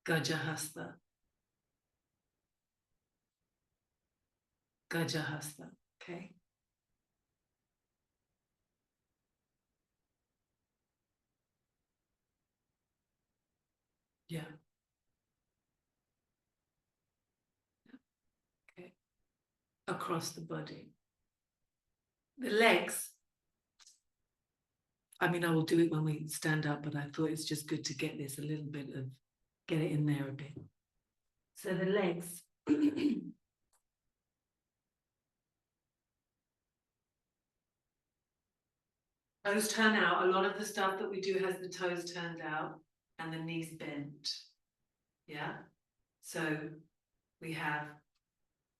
Gajahasta. Gajahasta. Okay. Yeah. Okay. Across the body. The legs, I mean, I will do it when we stand up, but I thought it's just good to get this a little bit of, get it in there a bit. So the legs. Toes turn out. A lot of the stuff that we do has the toes turned out and the knees bent. Yeah. So we have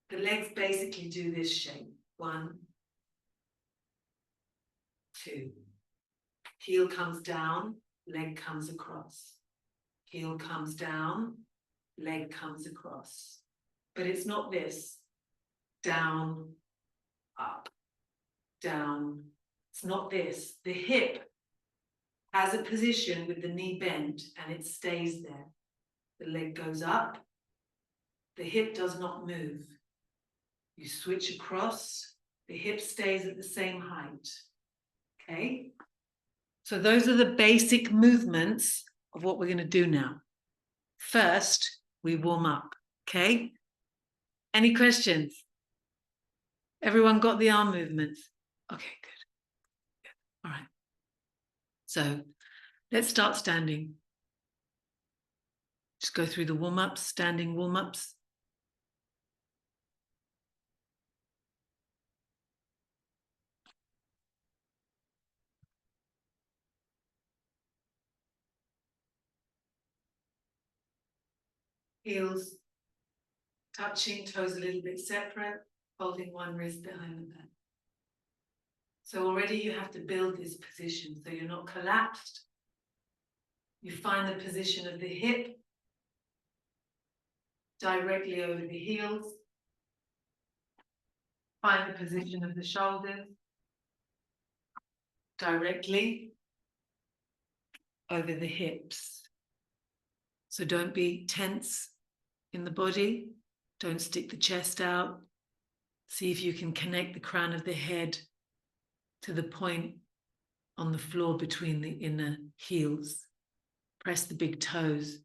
the legs basically do this shape. 1, 2. Heel comes down, leg comes across. Heel comes down, leg comes across. But it's not this. Down, up, down. It's not this. The hip has a position with the knee bent and it stays there. The leg goes up. The hip does not move. You switch across. The hip stays at the same height. Okay? So those are the basic movements of what we're going to do now. First, we warm up. Okay? Any questions? Everyone got the arm movements? Okay, good. All right. So let's start standing. Just go through the warm-ups, standing warm-ups. Heels touching, toes a little bit separate, holding one wrist behind the back. So already you have to build this position so you're not collapsed. You find the position of the hip directly over the heels. Find the position of the shoulders directly over the hips. So don't be tense in the body. Don't stick the chest out. See if you can connect the crown of the head to the point on the floor between the inner heels. Press the big toes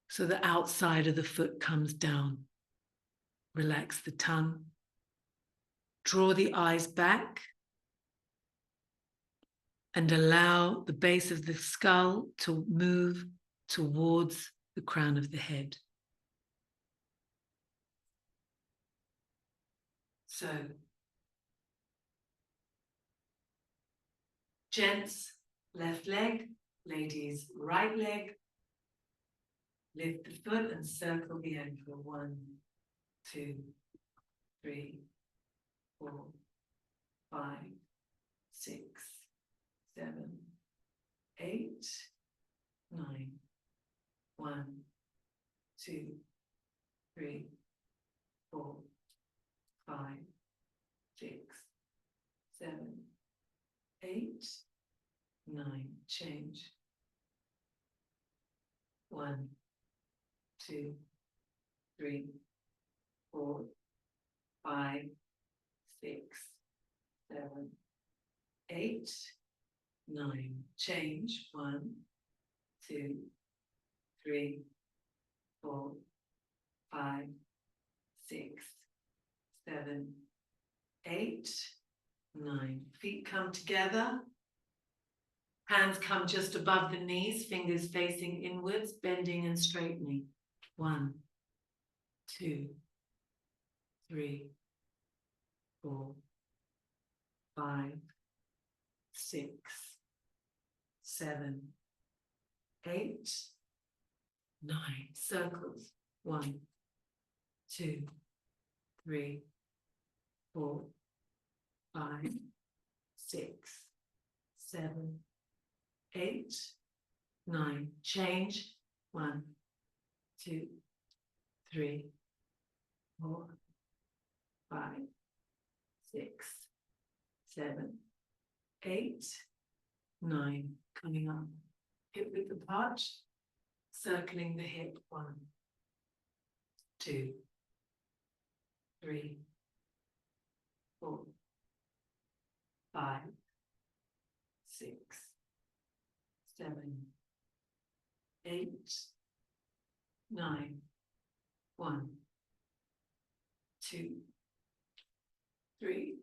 so the outside of the foot comes down. Relax the tongue. Draw the eyes back and allow the base of the skull to move towards the crown of the head. So, gents, left leg, ladies, right leg. Lift the foot and circle the ankle. 1, 2, 3, 4, 5, 6, 7, 8, 9. 1, 2, 3, 4, 5, 6, 7, 8, 9. Change. 1, 2, 3, 4, 5, 6, 7, 8, 9. Change. 1, 2, 3, 4, 5, 6, 7, 8, 9. Feet come together. Hands come just above the knees, fingers facing inwards, bending and straightening. 1, 2, 3, 4, 5, 6, 7, 8, 9. Circles. 1, 2, 3, 4, 5, 6, 7, 8, 9. Change. 1, 2, 3, 4, 5, 6, 7, 8, 9. Coming up. Hip width apart. Circling the hip. 1, 2, 3, 4, 5, 6, 7, 8, 9. 1, 2, 3,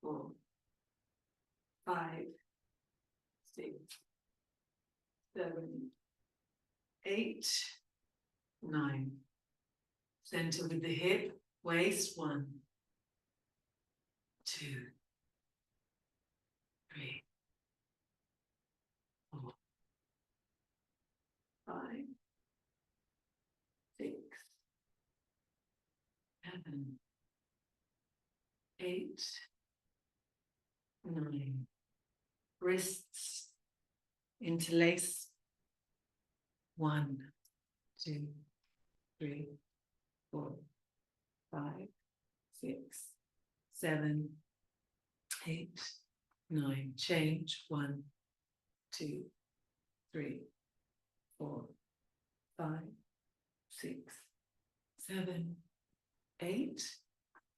4, 5, 6, 7, 8, 9. Center with the hip, waist. 1, 2, 3, 4, 5, 6, 7, 8, 9. Wrists interlace. 1, 2, 3, 4, 5, 6, 7, 8, 9. Change. 1, 2, 3, 4, 5, 6, 7, 8,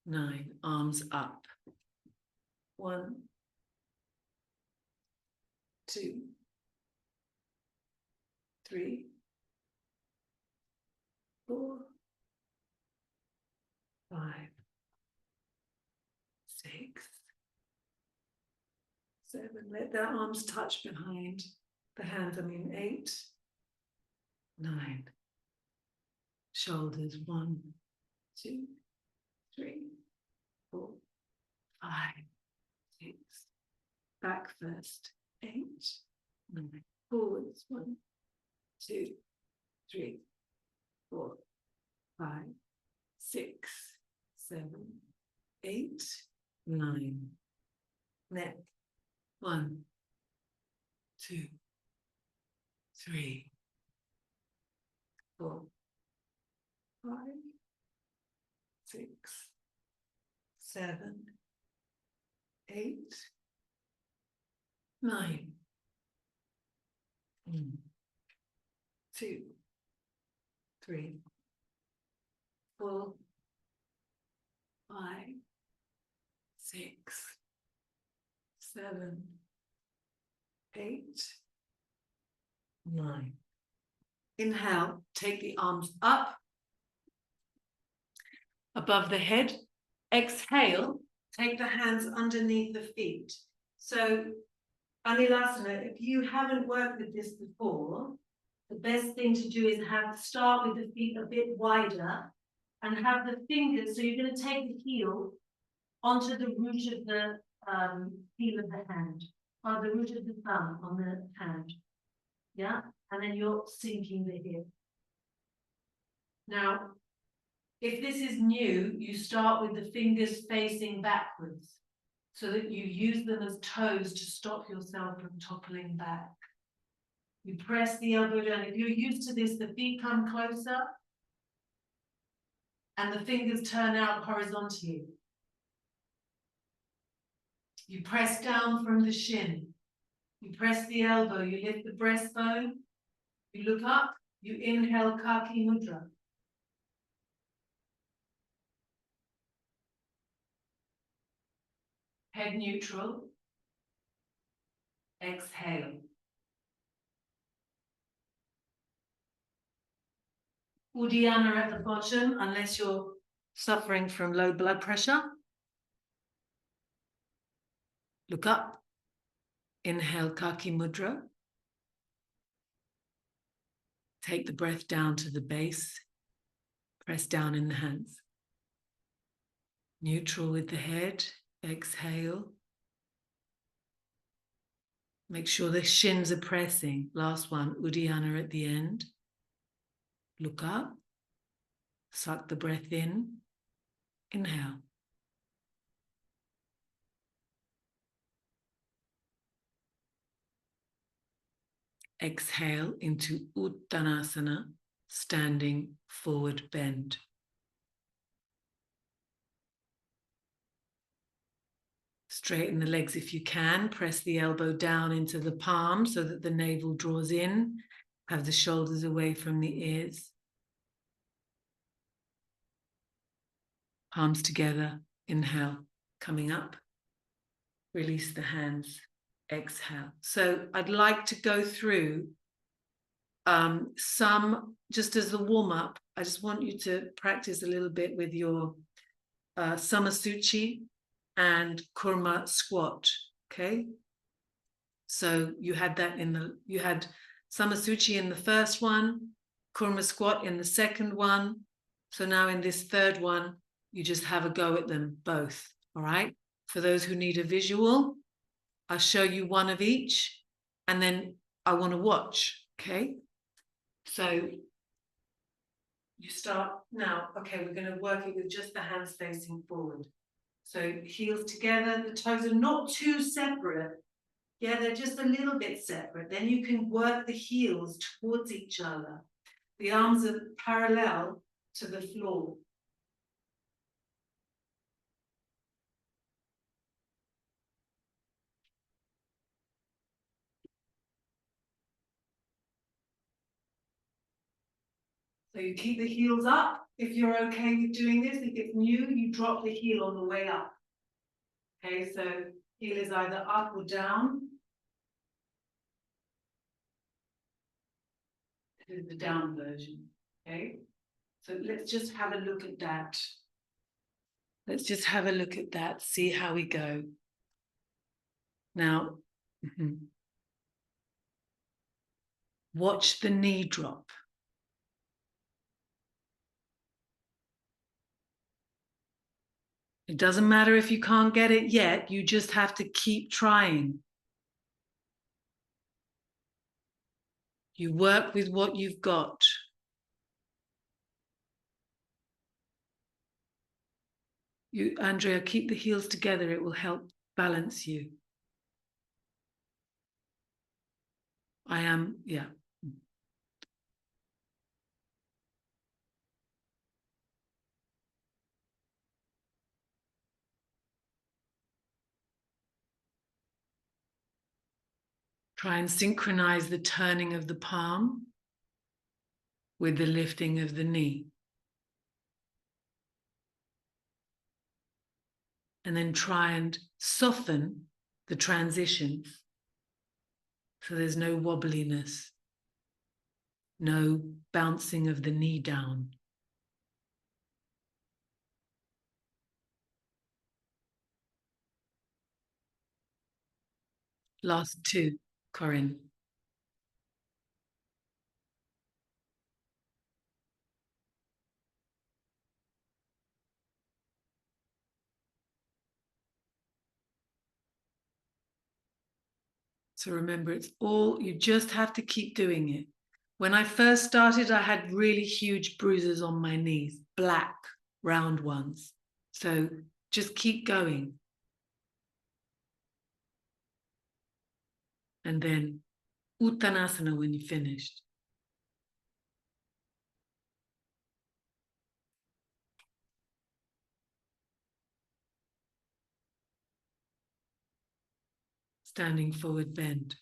9. Arms up. 1, 2, 3, 4, 5, 6, 7. Let the arms touch behind the hands. 8, 9. Shoulders. 1, 2, 3, 4, 5, 6. Back first. 8, 9. Forwards. 1, 2, 3, 4, 5, 6, 7, 8, 9. Neck. 1, 2, 3, 4, 5, 6, 7, 8, 9. 1, 2, 3, 4, 5, 6, 7, 8, 9. Inhale, take the arms up above the head. Exhale, take the hands underneath the feet. So, Anilasana, if you haven't worked with this before, the best thing to do is start with the feet a bit wider and have the fingers. So you're going to take the heel onto the root of the heel of the hand, or the root of the thumb on the hand. Yeah, and then you're sinking the hip. Now, if this is new, you start with the fingers facing backwards so that you use them as toes to stop yourself from toppling back. You press the elbow down. If you're used to this, the feet come closer and the fingers turn out horizontally. You press down from the shin. You press the elbow. You lift the breastbone. You look up. You inhale Kaki Mudra. Head neutral. Exhale. Uddiyana at the bottom, unless you're suffering from low blood pressure. Look up. Inhale Kaki Mudra. Take the breath down to the base. Press down in the hands. Neutral with the head. Exhale. Make sure the shins are pressing. Last one, Uddiyana at the end. Look up. Suck the breath in. Inhale. Exhale into Uttanasana, standing forward bend. Straighten the legs if you can. Press the elbow down into the palm so that the navel draws in. Have the shoulders away from the ears. Palms together. Inhale. Coming up. Release the hands. Exhale. So I'd like to go through some, just as the warm-up, I just want you to practice a little bit with your Samasuchi and Kurma squat, okay? So you had that you had Samasuchi in the first one, Kurma squat in the second one. So now in this third one, you just have a go at them both, all right? For those who need a visual, I'll show you one of each, and then I want to watch, okay? So you start now. Okay, we're going to work it with just the hands facing forward. So heels together, the toes are not too separate. Yeah, they're just a little bit separate. Then you can work the heels towards each other. The arms are parallel to the floor. So you keep the heels up. If you're okay with doing this, if it's new, you drop the heel on the way up. Okay, so heel is either up or down. This is the down version. Okay, so let's just have a look at that. Let's just have a look at that, see how we go. Now, watch the knee drop. It doesn't matter if you can't get it yet, you just have to keep trying. You work with what you've got. You, Andrea, keep the heels together. It will help balance you. I am, yeah. Try and synchronize the turning of the palm with the lifting of the knee. And then try and soften the transitions so there's no wobbliness. no bouncing of the knee down. Last two, Corinne. So remember, it's all, you just have to keep doing it. When I first started, I had really huge bruises on my knees, black, round ones. So just keep going. And then Uttanasana when you're finished. Standing forward bend.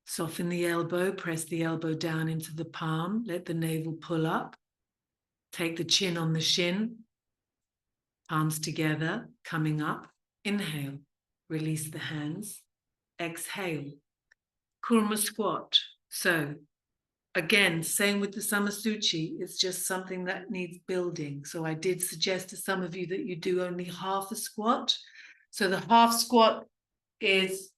Soften the elbow, press the elbow down into the palm, let the navel pull up. Take the chin on the shin, palms together, coming up. Inhale, release the hands. Exhale, Kurma squat. So again, same with the Samasuchi, it's just something that needs building. So I did suggest to some of you that you do only half a squat. So the half squat is,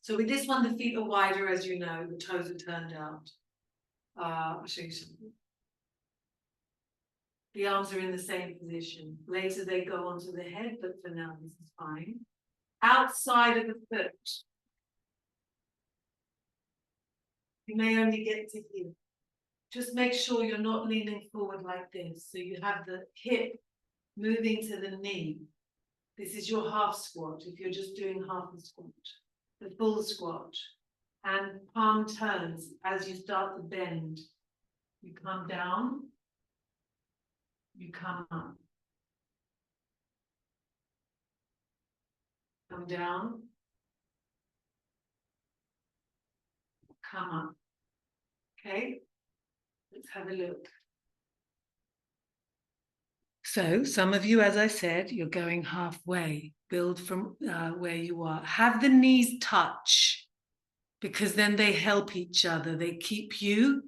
so with this one, the feet are wider, as you know, the toes are turned out. I'll show you something. The arms are in the same position. Later they go onto the head, but for now this is fine. Outside of the foot. You may only get to here. Just make sure you're not leaning forward like this. So you have the hip moving to the knee. This is your half squat, if you're just doing half a squat. The full squat. And palm turns as you start to bend. You come down, you come up. Come down, come up. Okay, let's have a look. So some of you, as I said, you're going halfway. Build from where you are. Have the knees touch, because then they help each other. They keep you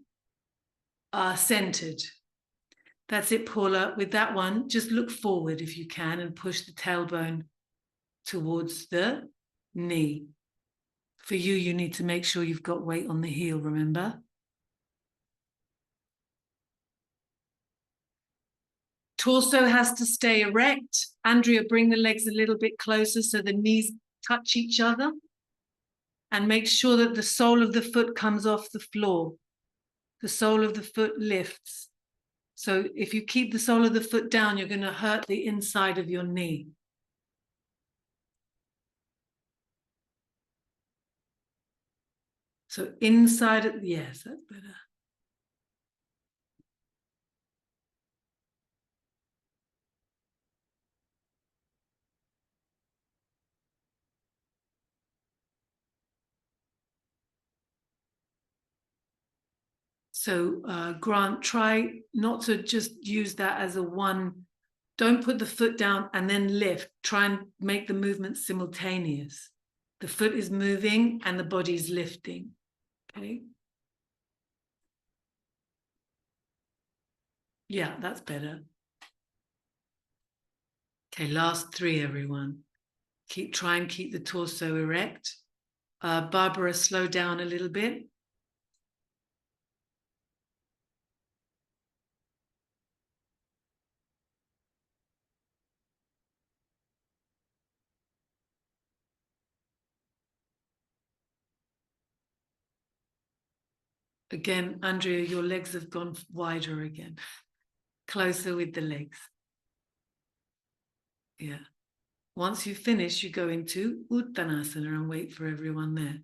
centered. That's it, Paula. With that one, just look forward if you can and push the tailbone towards the knee. For you, you need to make sure you've got weight on the heel, remember? Torso has to stay erect. Andrea, bring the legs a little bit closer so the knees touch each other. And make sure that the sole of the foot comes off the floor. The sole of the foot lifts. So if you keep the sole of the foot down, you're going to hurt the inside of your knee. So inside of, yes, that's better. So Grant, try not to just use that as a one. Don't put the foot down and then lift. Try and make the movement simultaneous. The foot is moving and the body is lifting. Okay. Yeah, that's better. Okay, last three, everyone. Try and keep the torso erect. Barbara, slow down a little bit. Again, Andrea, your legs have gone wider again. Closer with the legs. Yeah. Once you finish, you go into Uttanasana and wait for everyone there.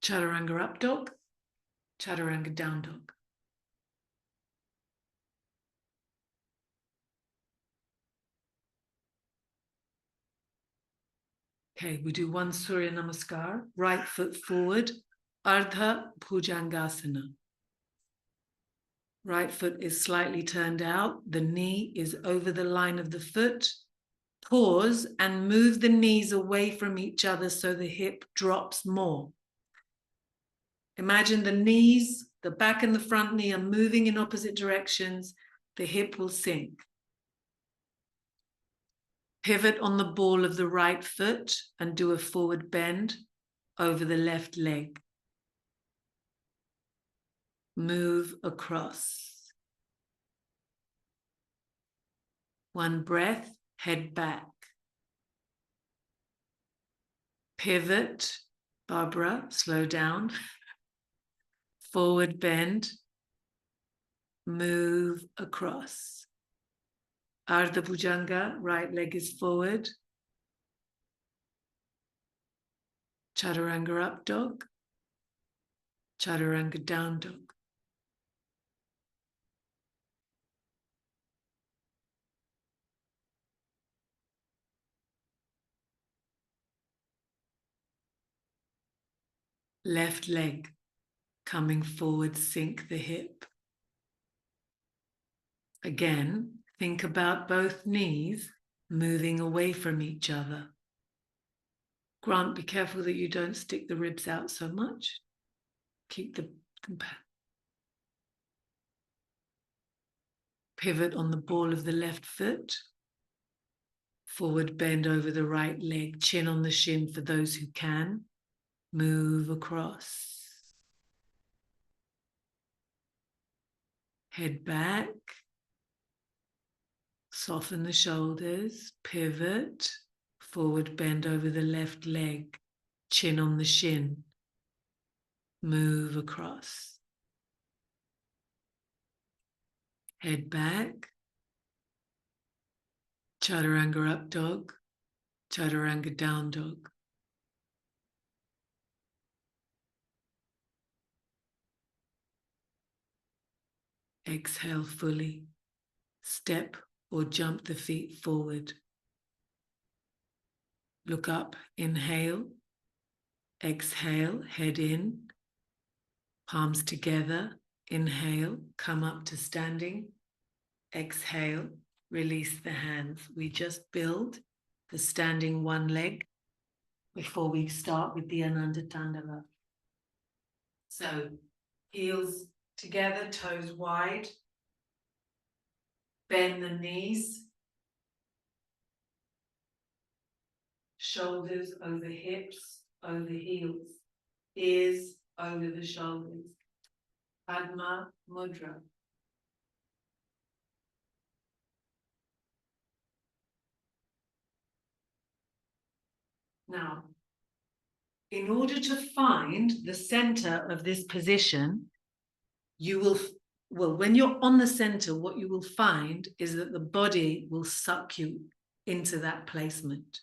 Chaturanga up dog, Chaturanga down dog. Okay, we do one Surya Namaskar, right foot forward, Ardha Bhujangasana. Right foot is slightly turned out. The knee is over the line of the foot. Pause and move the knees away from each other so the hip drops more. Imagine the knees, the back and the front knee are moving in opposite directions. The hip will sink. Pivot on the ball of the right foot and do a forward bend over the left leg. Move across. One breath, head back. Pivot, Barbara, slow down. Forward bend, move across. Ardha Bhujanga, right leg is forward. Chaturanga up dog. Chaturanga down dog. Left leg coming forward, sink the hip. Again, think about both knees moving away from each other. Grant, be careful that you don't stick the ribs out so much. Keep the pivot on the ball of the left foot. Forward bend over the right leg, chin on the shin for those who can. Move across. Head back. Soften the shoulders. Pivot. Forward bend over the left leg, chin on the shin. Move across. Head back. Chaturanga up dog. Chaturanga down dog. Exhale fully. Step or jump the feet forward. Look up, inhale. Exhale, head in. Palms together. Inhale, come up to standing. Exhale, release the hands. We just build the standing one leg before we start with the Ananda Tandava. So, heels together, toes wide. Bend the knees. Shoulders over hips, over heels. Ears over the shoulders. Padma Mudra. Now, in order to find the center of this position, you will, when you're on the center, what you will find is that the body will suck you into that placement.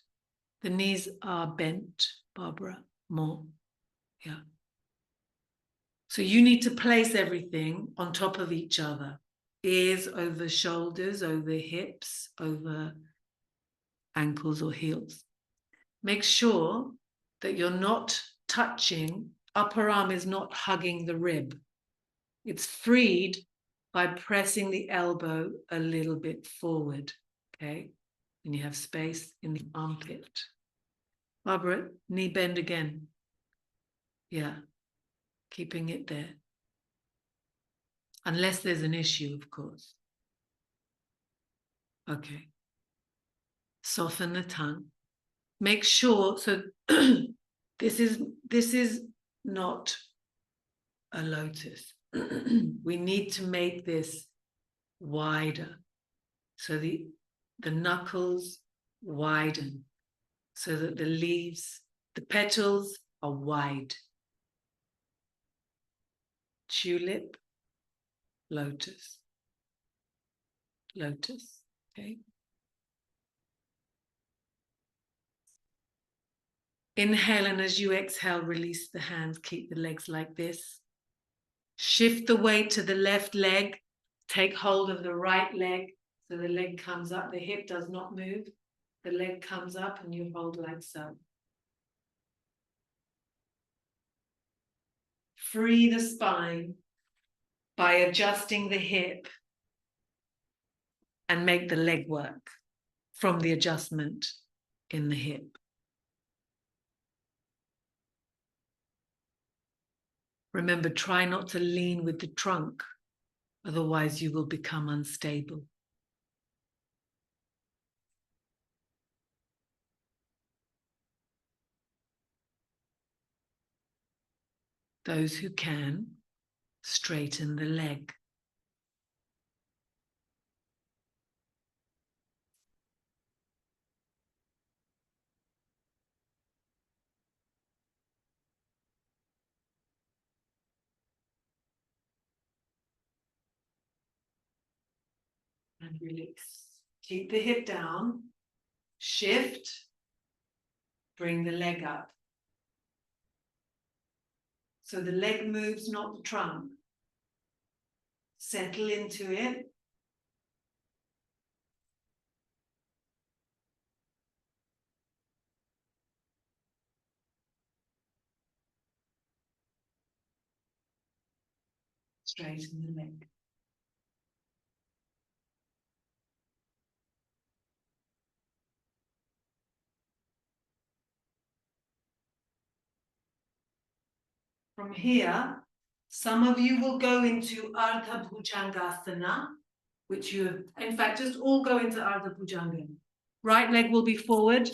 The knees are bent, Barbara, more. Yeah. So you need to place everything on top of each other. Ears over shoulders, over hips, over ankles or heels. Make sure that you're not touching, upper arm is not hugging the rib. It's freed by pressing the elbow a little bit forward, okay? And you have space in the armpit. Barbara, knee bend again. Yeah, keeping it there. Unless there's an issue, of course. Okay. Soften the tongue. Make sure, so this is not a lotus. We need to make this wider. So the knuckles widen so that the leaves, the petals are wide. Tulip, lotus. Lotus, okay? Inhale, and as you exhale, release the hands, keep the legs like this. Shift the weight to the left leg. Take hold of the right leg so the leg comes up. The hip does not move. The leg comes up and you hold like so. Free the spine. by adjusting the hip and make the leg work from the adjustment in the hip. Remember, try not to lean with the trunk, otherwise you will become unstable. Those who can, straighten the leg. And release. Keep the hip down, shift, bring the leg up. So the leg moves, not the trunk. Settle into it. Straighten the leg. From here, some of you will go into Ardha Bhujangasana, which you have, in fact, just all go into Ardha Bhujanga. Right leg will be forward.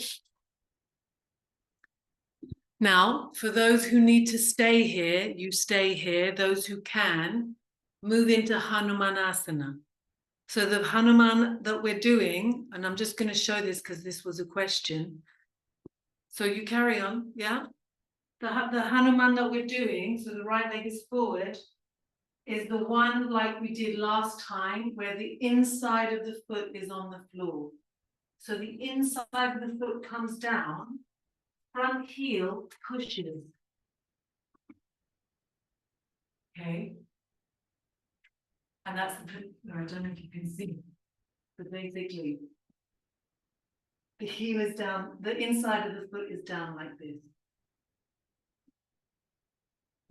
Now, for those who need to stay here, you stay here. Those who can, move into Hanumanasana. So the Hanuman that we're doing, and I'm just going to show this because this was a question. So you carry on, yeah? The Hanuman that we're doing, so the right leg is forward, is the one like we did last time, where the inside of the foot is on the floor. So the inside of the foot comes down, front heel pushes. Okay? And that's the, I don't know if you can see, but basically, the heel is down, the inside of the foot is down like this.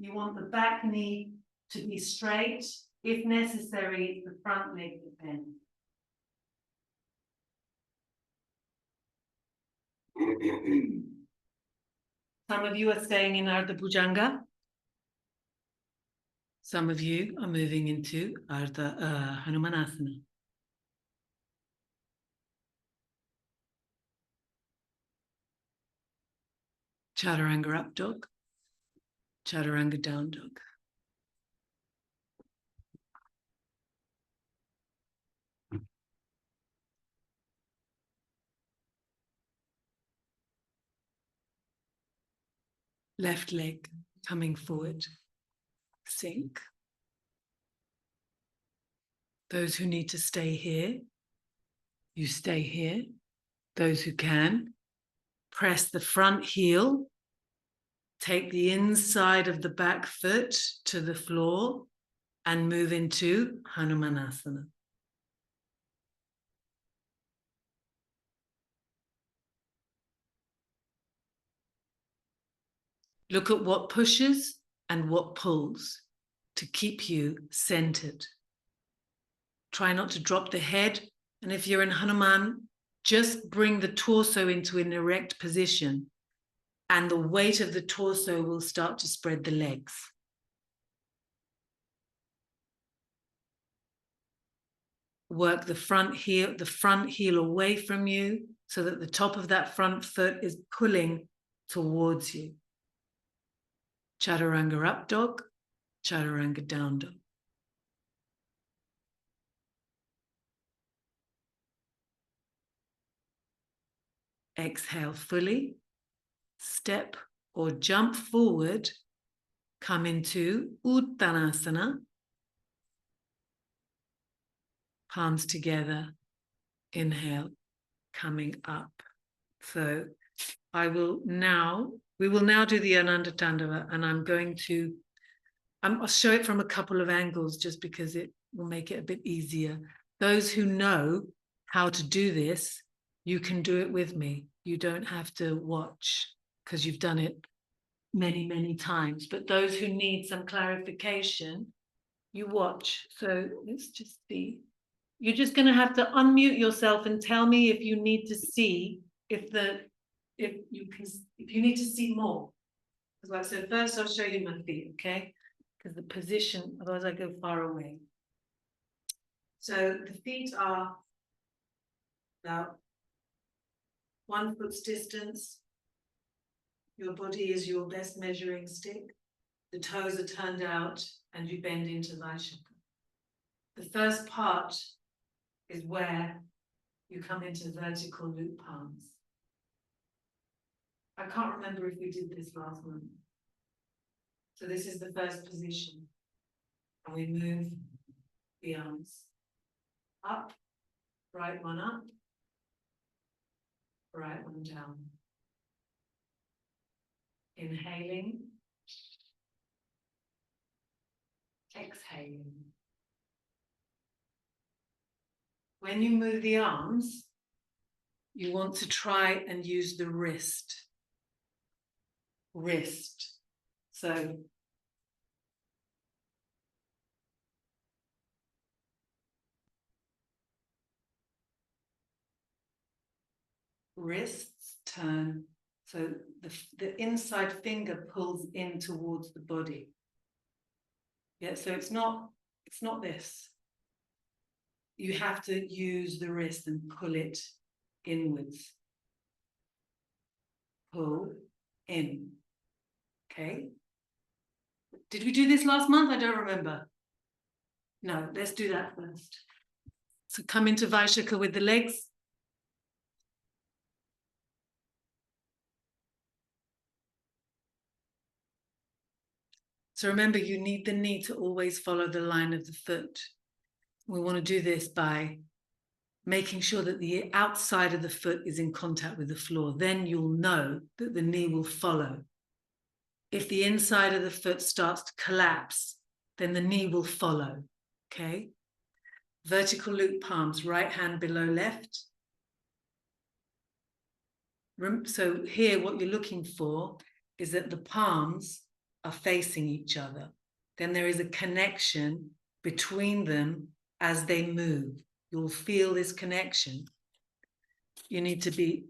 You want the back knee to be straight. If necessary, the front leg to bend. Some of you are staying in Ardha Bhujanga. Some of you are moving into Ardha Hanumanasana. Chaturanga up dog. Chaturanga down dog. Left leg coming forward. Sink. Those who need to stay here, you stay here. Those who can, press the front heel. Take the inside of the back foot to the floor and move into Hanumanasana. Look at what pushes and what pulls to keep you centered. Try not to drop the head. And if you're in Hanuman, just bring the torso into an erect position, and the weight of the torso will start to spread the legs. Work the front heel away from you so that the top of that front foot is pulling towards you. Chaturanga up dog, Chaturanga down dog. Exhale fully, step or jump forward, come into Uttanasana, palms together, inhale, coming up. So we will now do the Ananda Tandava, and I'll show it from a couple of angles just because it will make it a bit easier. Those who know how to do this, you can do it with me. You don't have to watch because you've done it many, many times. But those who need some clarification, You watch. So let's just see. You're just going to have to unmute yourself and tell me if you need to see if you need to see more. Like, so first I'll show you my feet, okay? Because the position, otherwise I go far away. So the feet are about 1 foot's distance. Your body is your best measuring stick. The toes are turned out and you bend into Vaishaka. The first part is where you come into vertical loop palms. I can't remember if we did this last month. So this is the first position. And we move the arms up, right one up, right one down. Inhaling, exhaling. When you move the arms, you want to try and use the wrist. Wrist. So wrists turn, so the inside finger pulls in towards the body. Yeah, so it's not this. You have to use the wrist and pull it inwards. Pull in. Okay. Did we do this last month? I don't remember. No, let's do that first. So come into Vaishaka with the legs. So remember, you need the knee to always follow the line of the foot. We want to do this by making sure that the outside of the foot is in contact with the floor. Then you'll know that the knee will follow. If the inside of the foot starts to collapse, then the knee will follow, okay? Vertical loop palms, right hand below left. So here what you're looking for is that the palms are facing each other. Then there is a connection between them as they move. You'll feel this connection. You need to be,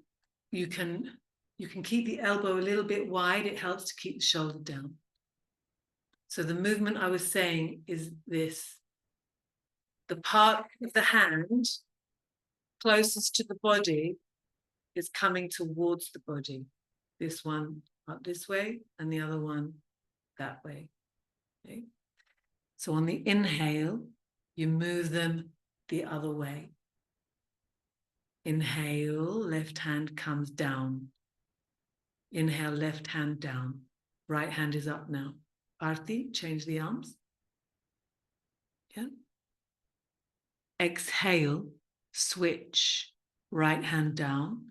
you can keep the elbow a little bit wide. It helps to keep the shoulder down. So the movement I was saying is this. The part of the hand closest to the body is coming towards the body. This one up this way and the other one that way. Okay? So on the inhale, you move them the other way. Inhale, left hand comes down. Inhale, left hand down. Right hand is up now. Arti, change the arms. Yeah. Exhale, switch. Right hand down.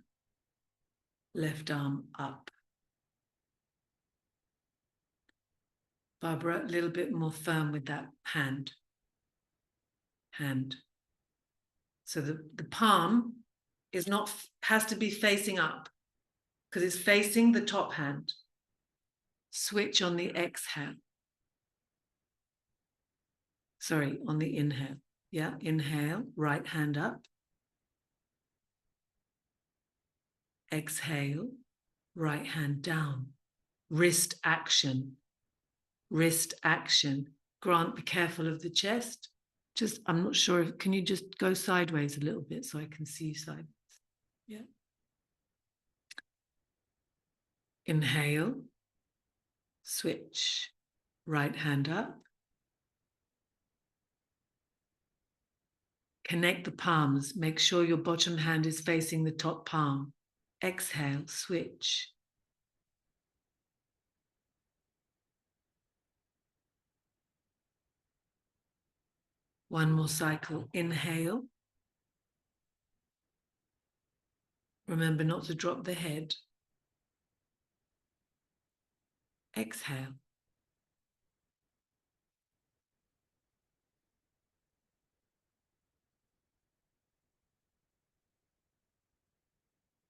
Left arm up. Barbara, a little bit more firm with that hand. Hand. So the palm has to be facing up because it's facing the top hand. Switch on the exhale. Sorry, on the inhale. Yeah, inhale, right hand up. Exhale, right hand down. Wrist action. Wrist action. Grant, be careful of the chest. Just, I'm not sure, can you just go sideways a little bit so I can see you sideways? Yeah. Inhale, switch, right hand up. Connect the palms. Make sure your bottom hand is facing the top palm. Exhale, switch. One more cycle. Inhale. Remember not to drop the head. Exhale.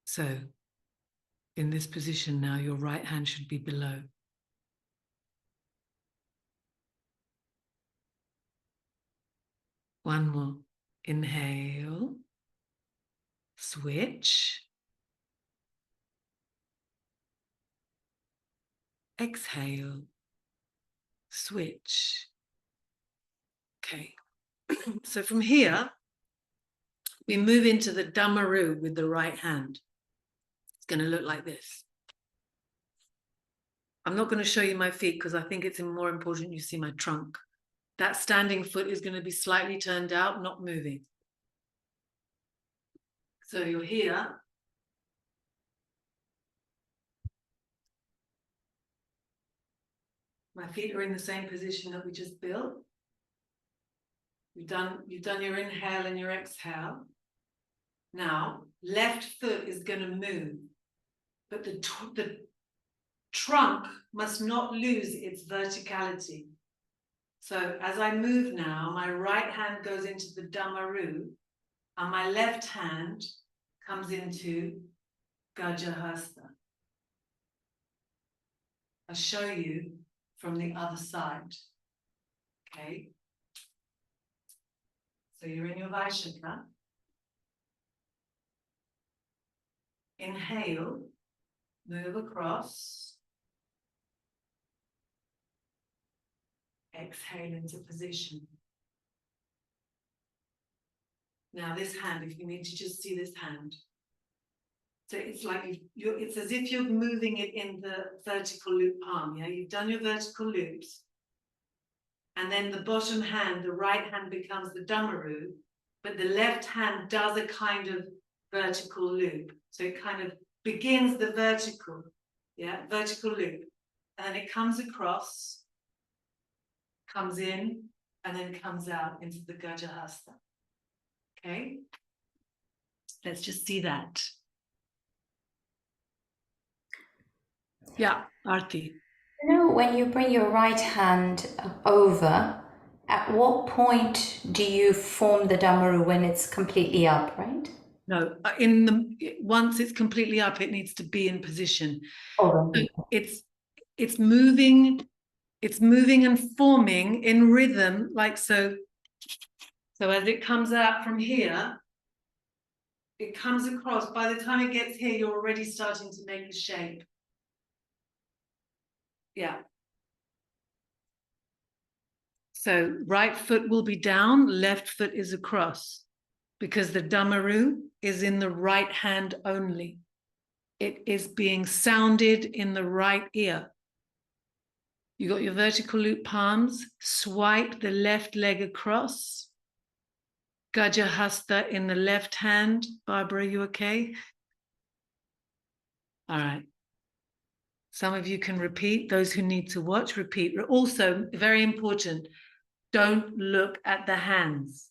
So, in this position now, your right hand should be below. One more. Inhale. Switch. Exhale. Switch. Okay. So from here, we move into the Dhammaru with the right hand. It's going to look like this. I'm not going to show you my feet because I think it's more important you see my trunk. That standing foot is going to be slightly turned out, not moving. So you're here. My feet are in the same position that we just built. You've done your inhale and your exhale. Now, left foot is going to move, but the trunk must not lose its verticality. So as I move now, my right hand goes into the Dhammaru, and my left hand comes into Gajahasta. I'll show you from the other side. Okay. So you're in your Vaishaka. Inhale, move across. Exhale into position. Now this hand, if you need to just see this hand. So it's like it's as if you're moving it in the vertical loop palm. Yeah, you've done your vertical loops. And then the bottom hand, the right hand becomes the Dhammaru, but the left hand does a kind of vertical loop. So it kind of begins the vertical, yeah, vertical loop. And then it comes across, comes in, and then comes out into the Gajahasta. Okay? Let's just see that. Yeah, Arti. You know, when you bring your right hand over, at what point do you form the Dhammaru when it's completely up, right? No, once it's completely up, it needs to be in position. Oh, so it's moving and forming in rhythm, like so. So as it comes out from here, it comes across. By the time it gets here, you're already starting to make a shape. Yeah. So right foot will be down, left foot is across, because the Dhammaru is in the right hand only. It is being sounded in the right ear. You got your vertical loop palms, swipe the left leg across. Gajahasta in the left hand. Barbara, you okay? All right. Some of you can repeat. Those who need to watch, repeat. Also, very important, don't look at the hands.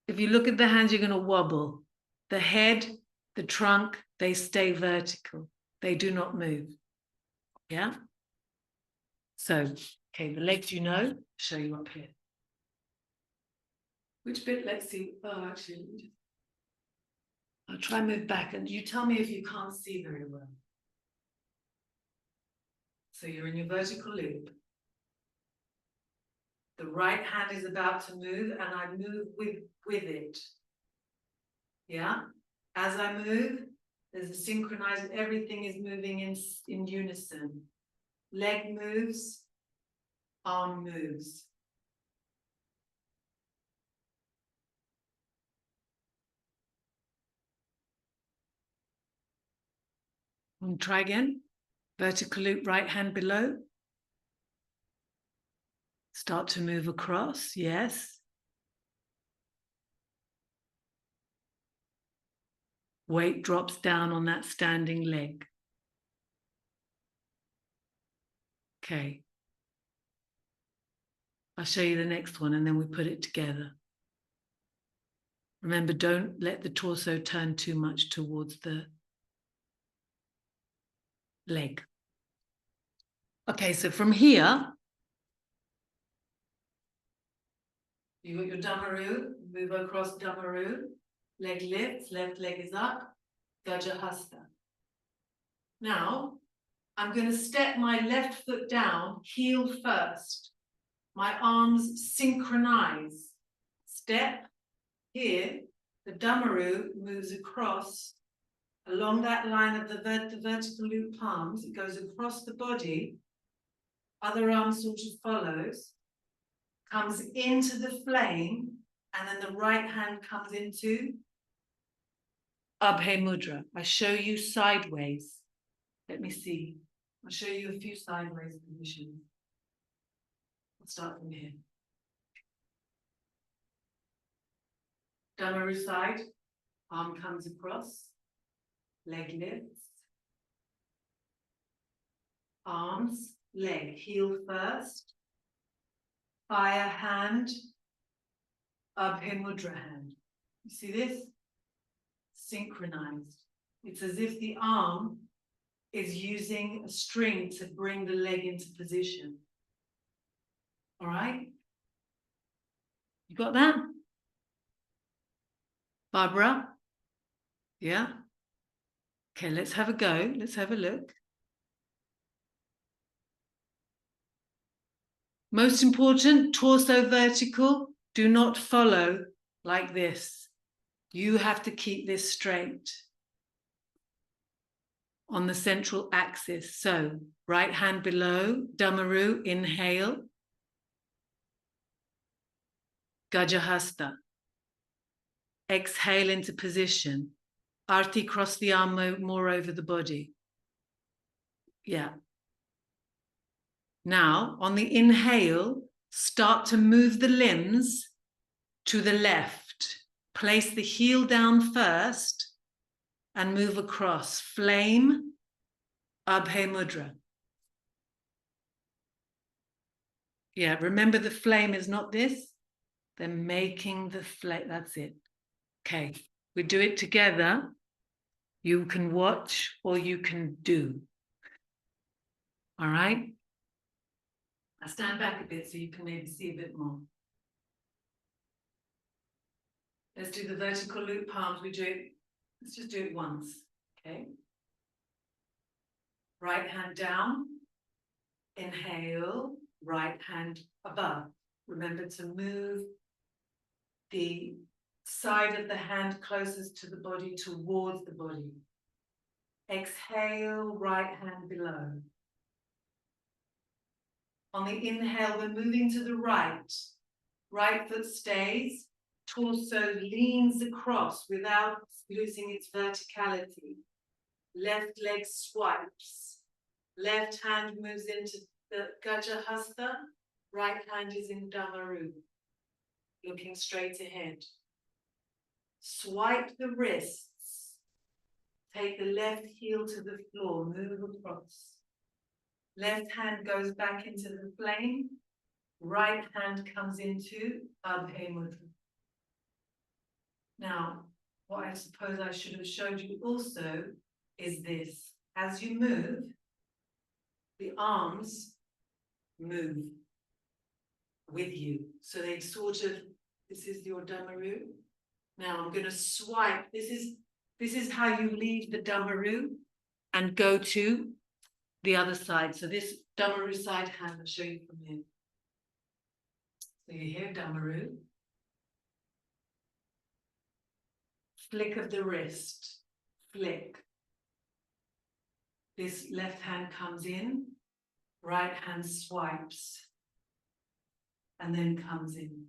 If you look at the hands, you're going to wobble. The head, the trunk, they stay vertical. They do not move. Yeah? So, okay, the legs you know, show you up here. Which bit? Let's see. Oh, actually, I'll try and move back and you tell me if you can't see very well. So you're in your vertical loop. The right hand is about to move and I move with it. Yeah? As I move, there's a synchronized, everything is moving in unison. Leg moves, arm moves. And try again. Vertical loop, right hand below. Start to move across, yes. Weight drops down on that standing leg. Okay. I'll show you the next one and then we put it together. Remember, don't let the torso turn too much towards the leg. Okay, so from here, you got your Dhammaru, move across Dhammaru, leg lifts, left leg is up, Gajahasta. Now, I'm going to step my left foot down, heel first. My arms synchronize. step here, the Damaru moves across along that line of the vertical loop palms. It goes across the body. Other arm sort of follows, comes into the flame, and then the right hand comes into Abhay Mudra. I show you sideways. Let me see. I'll show you a few sideways positions. I'll start from here. Damaru side, arm comes across, leg lifts. Arms, leg, heel first. Fire hand, Abhay Mudra hand. You see this? Synchronized. It's as if the arm is using a string to bring the leg into position. All right? You got that? Barbara? Yeah? Okay, let's have a go. Let's have a look. Most important, torso vertical. Do not follow like this. You have to keep this straight on the central axis. So, right hand below, Damaru, inhale. Gajahasta. Exhale into position. Arti, cross the arm more over the body. Yeah. Now, on the inhale, start to move the limbs to the left. Place the heel down first and move across. Flame, Abhay Mudra. Yeah, remember the flame is not this. They're making the flame. That's it. Okay, we do it together. You can watch or you can do. All right? I stand back a bit so you can maybe see a bit more. Let's do the vertical loop palms. Let's just do it once. Okay. Right hand down. Inhale. Right hand above. Remember to move the side of the hand closest to the body towards the body. Exhale, right hand below. On the inhale, we're moving to the right. Right foot stays, torso leans across without losing its verticality. Left leg swipes. Left hand moves into the Gajahasta. Right hand is in Damaru, looking straight ahead. Swipe the wrists. Take the left heel to the floor, move across. Left hand goes back into the flame. Right hand comes into Abhay Mudra. Now, what I suppose I should have showed you also is this. As you move, the arms move with you. So they sort of, this is your Damaru. Now I'm going to swipe. This is how you leave the Damaru and go to the other side. So this Damaru side hand, I'll show you from here. So you hear Damaru. Flick of the wrist. Flick. This left hand comes in. Right hand swipes. And then comes in.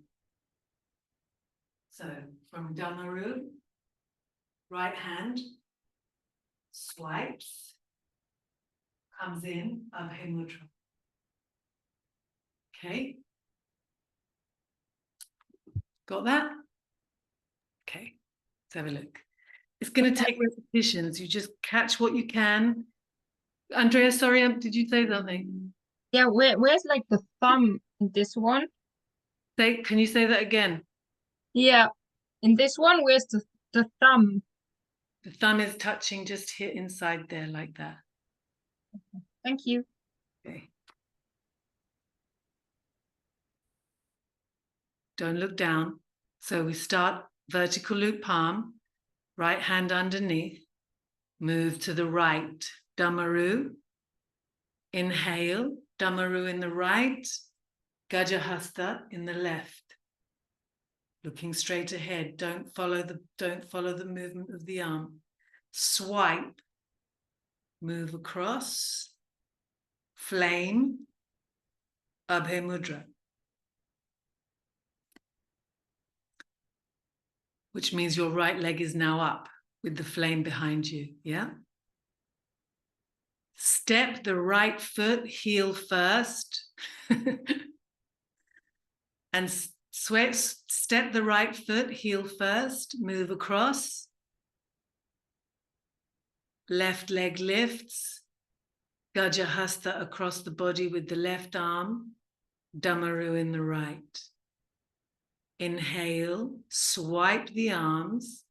So from Damaru, right hand swipes, comes in, Abhay Mudra. Okay. Got that? Okay, let's have a look. It's going to take repetitions. You just catch what you can. Andrea, sorry, did you say something? Yeah, where's like the thumb in this one? Can you say that again? Yeah, in this one, where's the thumb? The thumb is touching just here inside there like that. Thank you. Okay. Don't look down. So we start vertical loop palm, right hand underneath, move to the right, Damaru, inhale, Damaru in the right, Gajahasta in the left. looking straight ahead. Don't follow the movement of the arm. Swipe, move across, flame, Abhay Mudra, which means your right leg is now up with the flame behind you, yeah? Step the right foot, heel first, and step the right foot, heel first, move across. Left leg lifts, Gajahasta across the body with the left arm, Damaru in the right. Inhale, swipe the arms,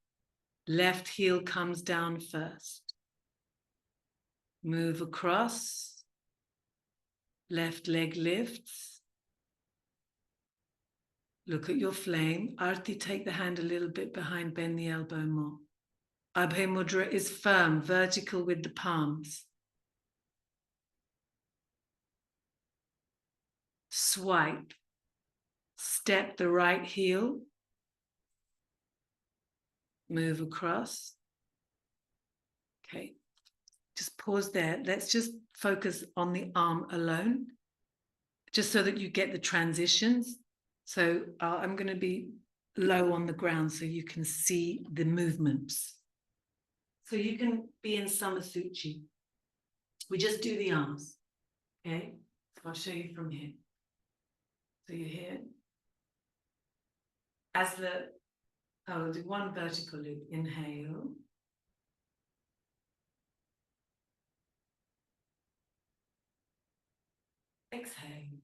left heel comes down first. Move across, left leg lifts. Look at your flame. Arti, take the hand a little bit behind, bend the elbow more. Abhay Mudra is firm, vertical with the palms. Swipe. Step the right heel. Move across. Okay. Just pause there. Let's just focus on the arm alone, just so that you get the transitions. So I'm going to be low on the ground so you can see the movements. So you can be in Samasuchi. We just do the arms. Okay. So I'll show you from here. So you're here. I'll do one vertical loop. Inhale. Exhale.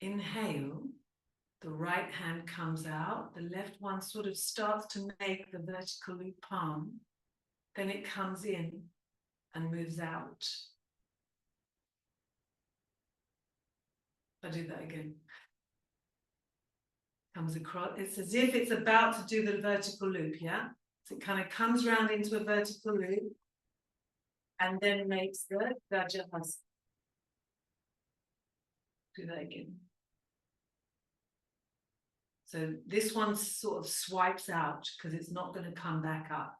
Inhale, the right hand comes out, the left one sort of starts to make the vertical loop palm, then it comes in and moves out. I'll do that again. Comes across, it's as if it's about to do the vertical loop, yeah? So it kind of comes round into a vertical loop and then makes the Gajahasta. Do that again. So this one sort of swipes out because it's not going to come back up.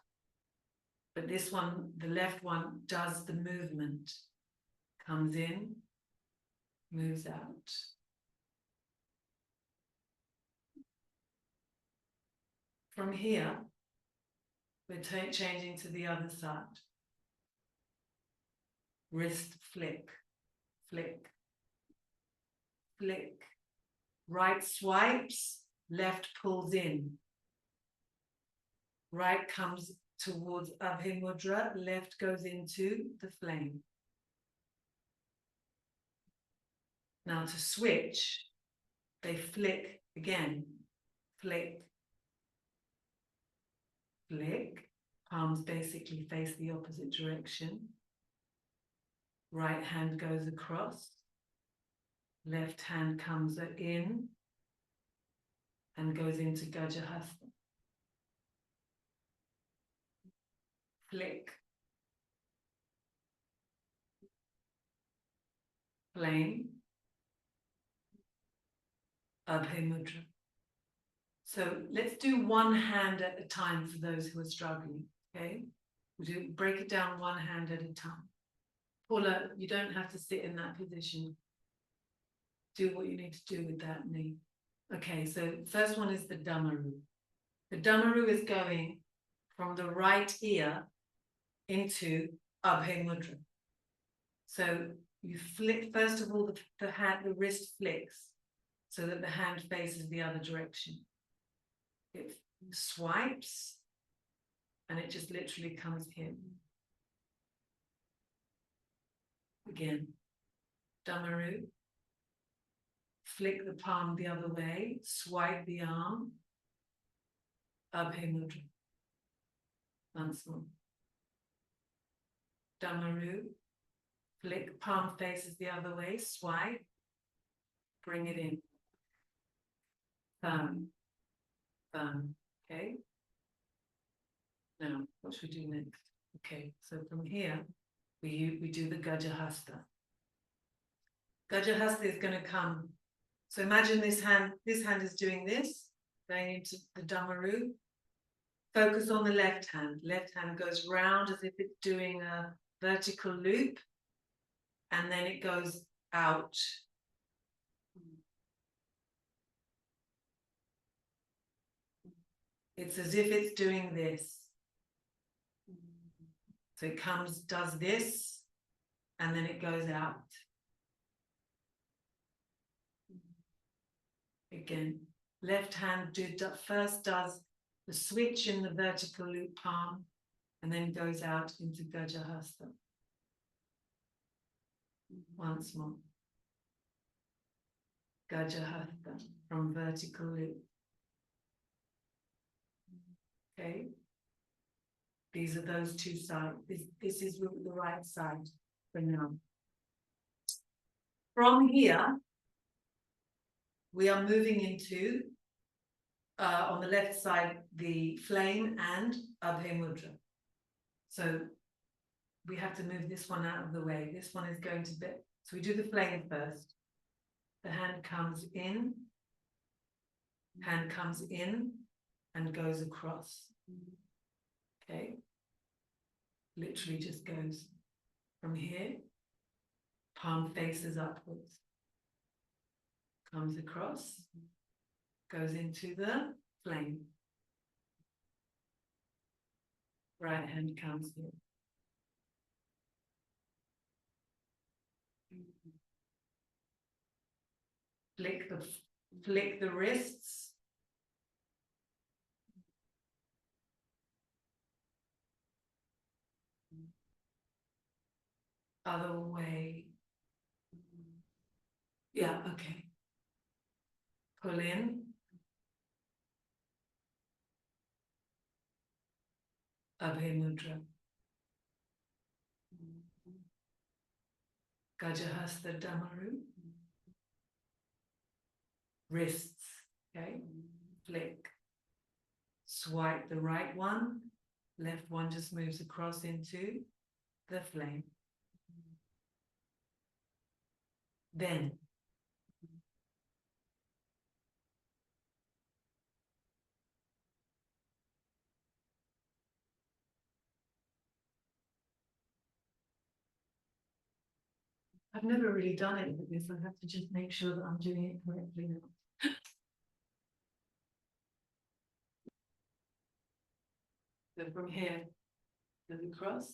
But this one, the left one, does the movement. Comes in, moves out. From here, we're changing to the other side. Wrist flick, flick, flick. Right swipes, left pulls in. Right comes towards Abhay Mudra, left goes into the flame. Now to switch, they flick again. Flick, flick. Palms basically face the opposite direction. Right hand goes across. Left hand comes in and goes into Gajahasta. Flick. Flame. Abhay Mudra. So let's do one hand at a time for those who are struggling, okay? We'll break it down one hand at a time. Paula, you don't have to sit in that position. Do what you need to do with that knee. Okay, so first one is the Damaru. The Damaru is going from the right ear into Abhay Mudra. So you flick, first of all, the wrist flicks so that the hand faces the other direction. It swipes and it just literally comes in. Again, Damaru. Flick the palm the other way, swipe the arm, Abhay Mudra. Once more. Damaru. Flick, palm faces the other way, swipe, bring it in. Thumb. Thumb. Okay. Now, what should we do next? Okay, so from here, we do the Gajahasta. Gajahasta is going to come. So imagine this hand is doing this, going into the Damaru. Focus on the left hand. Left hand goes round as if it's doing a vertical loop, and then it goes out. It's as if it's doing this. So it comes, does this, and then it goes out. Again, left hand first does the switch in the vertical loop palm, and then goes out into Gajahasta. Once more. Gajahasta from vertical loop. Okay. These are those two sides. This is the right side for now. From here, we are moving into, on the left side, the flame and Abhay Mudra. So we have to move this one out of the way. This one is going to be, so we do the flame first. The hand comes in and goes across. Okay. Literally just goes from here, palm faces upwards, comes across, goes into the flame. Right hand comes here. Flick the wrists. Other way. Yeah, okay. Pull in. Abhay Mudra. Gajahasta Damaru. Wrists, okay? Flick. Swipe the right one. Left one just moves across into the flame. Then I've never really done it with this. I have to just make sure that I'm doing it correctly now. So from here, goes across.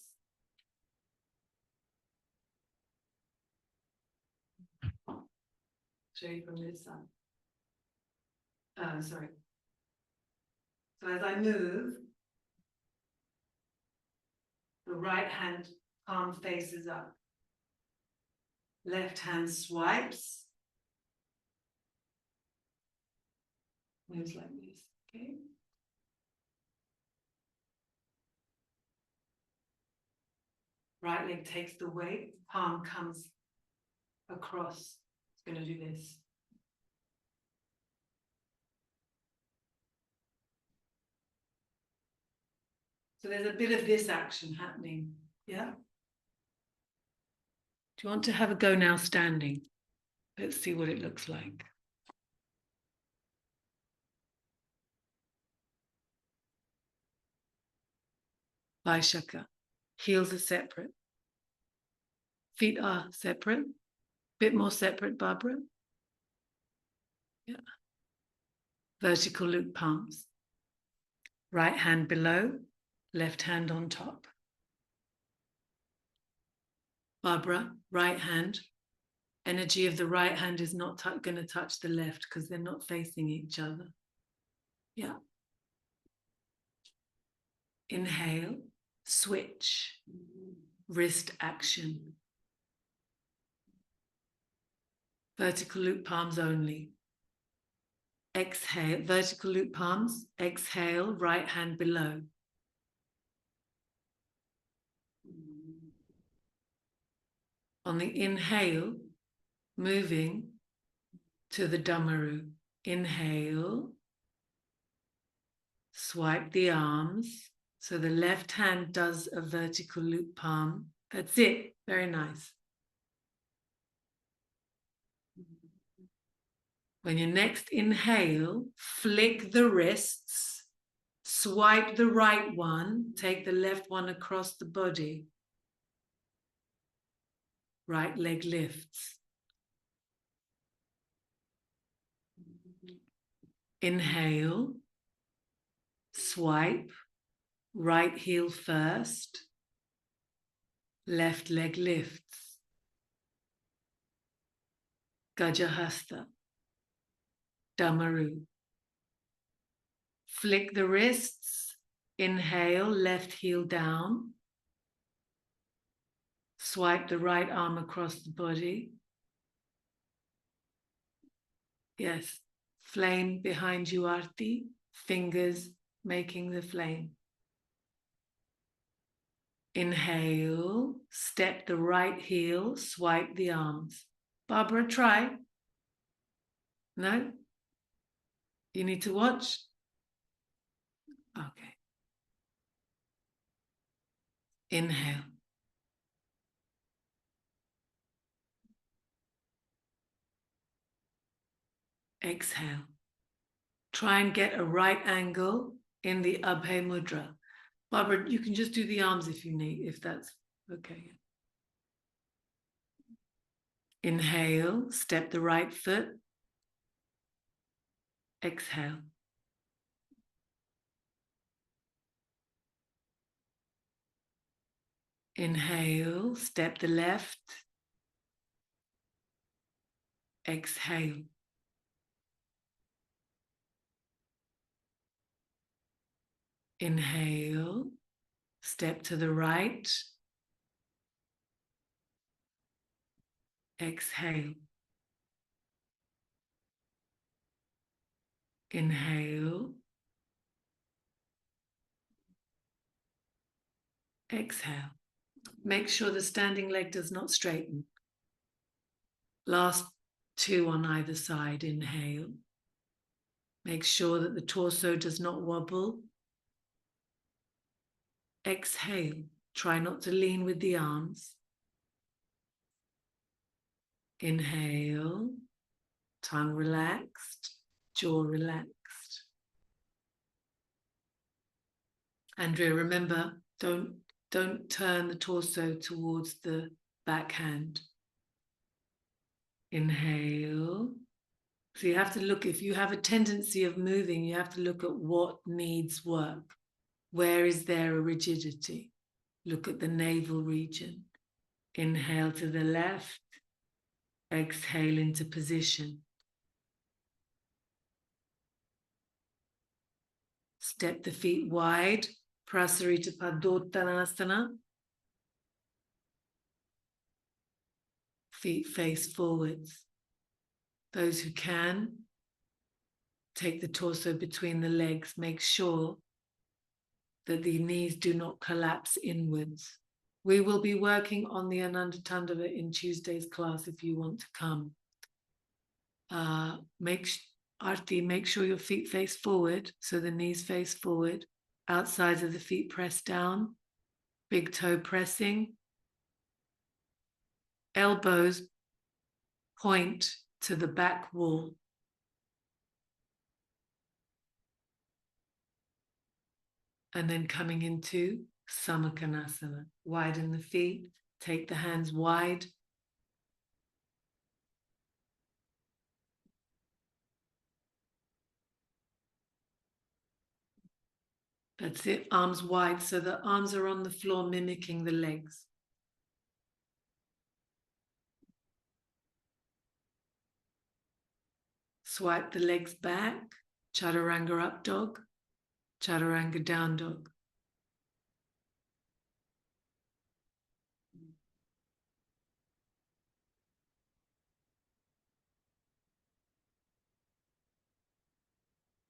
Show you from this side. Sorry. So as I move, the right hand palm faces up. Left hand swipes. Moves like this, okay? Right leg takes the weight, palm comes across. It's going to do this. So there's a bit of this action happening, yeah? Do you want to have a go now standing? Let's see what it looks like. Vaishaka. Heels are separate. Feet are separate. Bit more separate, Barbara. Yeah. Vertical loop palms. Right hand below, left hand on top. Barbara, right hand. Energy of the right hand is not going to touch the left because they're not facing each other. Yeah. Inhale, switch, wrist action. Vertical loop palms only. Exhale, vertical loop palms. Exhale, right hand below. On the inhale, moving to the Damaru. Inhale, swipe the arms. So the left hand does a vertical loop palm. That's it. Very nice. When you next inhale, flick the wrists, swipe the right one, take the left one across the body. Right leg lifts. Inhale, swipe, right heel first, left leg lifts. Gajahasta, Damaru. Flick the wrists, inhale, left heel down. Swipe the right arm across the body. Yes, flame behind you, Arti, fingers making the flame. Inhale, step the right heel, swipe the arms. Barbara, try. No? You need to watch? Okay. Inhale. Exhale. Try and get a right angle in the Abhay Mudra. Barbara, you can just do the arms if you need, if that's okay. Inhale, step the right foot. Exhale. Inhale, step the left. Exhale. Inhale, step to the right. Exhale. Inhale. Exhale. Make sure the standing leg does not straighten. Last two on either side. Inhale. Make sure that the torso does not wobble. Exhale. Try not to lean with the arms. Inhale. Tongue relaxed. Jaw relaxed. Andrea, remember, don't turn the torso towards the backhand. Inhale. So you have to look, if you have a tendency of moving, you have to look at what needs work. Where is there a rigidity? Look at the navel region. Inhale to the left. Exhale into position. Step the feet wide. Prasarita Padottanasana. Feet face forwards. Those who can, take the torso between the legs. Make sure that the knees do not collapse inwards. We will be working on the Ananda Tandava in Tuesday's class if you want to come. Arti, make sure your feet face forward, so the knees face forward. Outsides of the feet press down. Big toe pressing. Elbows point to the back wall. And then coming into Samakhanasana. Widen the feet, take the hands wide. That's it, arms wide, so the arms are on the floor mimicking the legs. Swipe the legs back, Chaturanga up dog, Chaturanga down dog.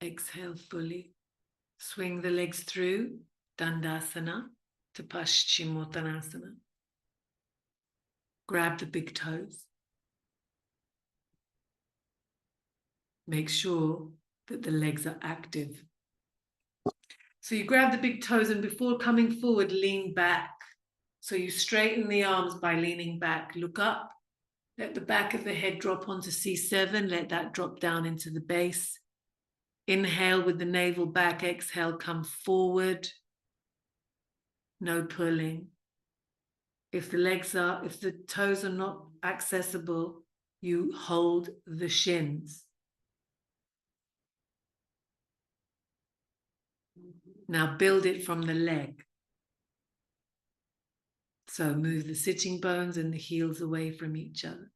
Exhale fully. Swing the legs through, Dandasana to Paschimottanasana. Grab the big toes. Make sure that the legs are active. So you grab the big toes and before coming forward, lean back. So you straighten the arms by leaning back. Look up, Let the back of the head drop onto C7. Let that drop down into the base. Inhale with the navel back. Exhale, come forward. No pulling. If the toes are not accessible, you hold the shins. Now build it from the leg. So move the sitting bones and the heels away from each other.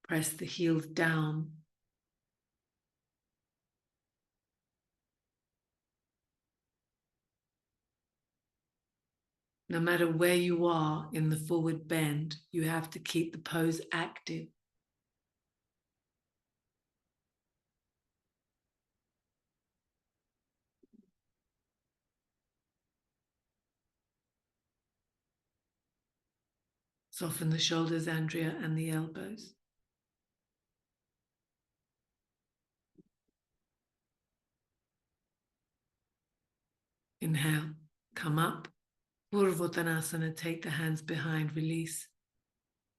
Press the heels down. No matter where you are in the forward bend, you have to keep the pose active. Soften the shoulders, Andrea, and the elbows. Inhale, come up. Purvottanasana, take the hands behind, release.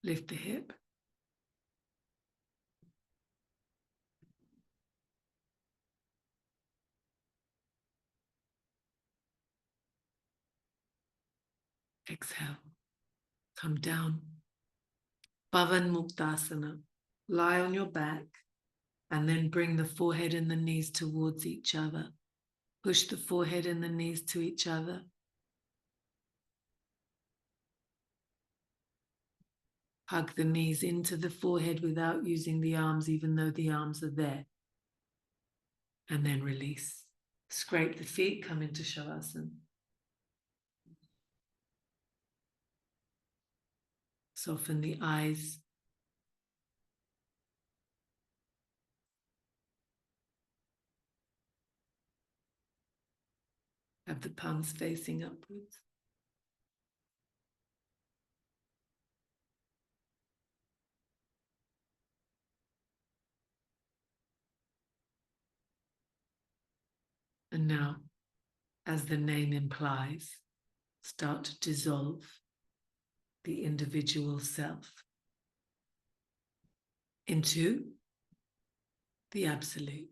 Lift the hip. Exhale, come down. Pavan Muktasana, lie on your back and then bring the forehead and the knees towards each other. Push the forehead and the knees to each other. Hug the knees into the forehead without using the arms, even though the arms are there. And then release. Scrape the feet, come into Shavasana. Soften the eyes. Have the palms facing upwards. And now, as the name implies, start to dissolve the individual self into the absolute.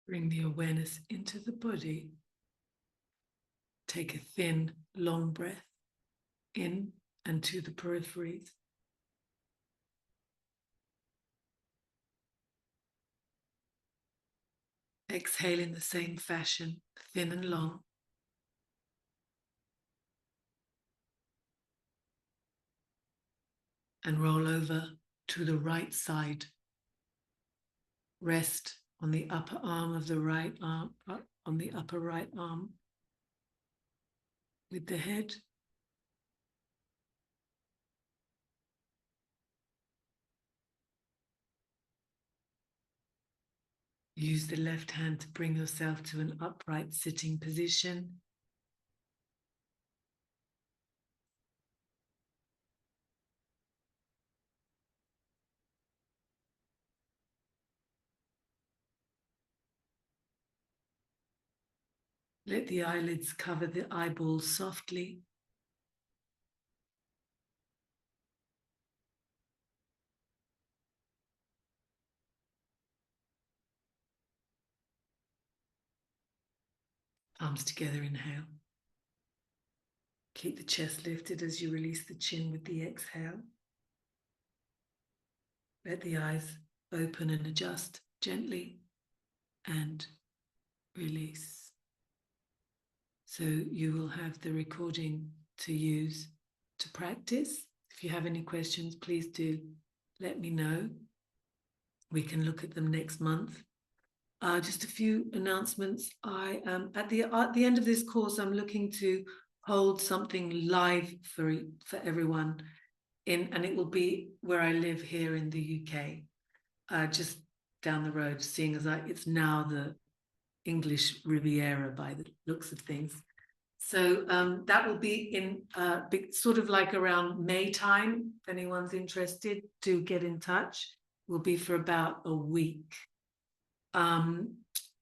Bring the awareness into the body. Take a thin, long breath in and to the peripheries. Exhale in the same fashion, thin and long. And roll over to the right side. Rest on the upper arm of the right arm, on the upper right arm with the head. Use the left hand to bring yourself to an upright sitting position. Let the eyelids cover the eyeballs softly. Palms together, inhale. Keep the chest lifted as you release the chin with the exhale. Let the eyes open and adjust gently and release. So you will have the recording to use to practice. If you have any questions, please do let me know. We can look at them next month. Just a few announcements. I am at the end of this course, I'm looking to hold something live for everyone and it will be where I live here in the UK, just down the road, seeing as it's now the English Riviera by the looks of things. So that will be in sort of like around May time. If anyone's interested, do get in touch. Will be for about a week.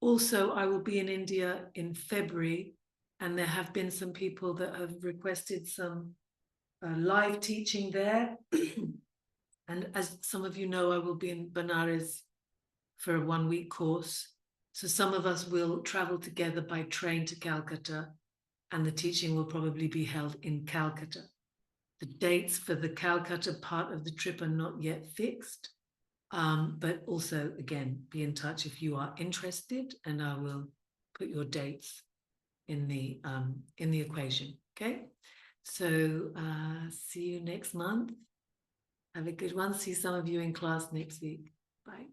Also, I will be in India in February, and there have been some people that have requested some live teaching there. And as some of you know, I will be in Benares for a 1-week course. So some of us will travel together by train to Calcutta, and the teaching will probably be held in Calcutta. The dates for the Calcutta part of the trip are not yet fixed. But also, again, be in touch if you are interested, and I will put your dates in the equation. Okay, so see you next month. Have a good one. See some of you in class next week. Bye.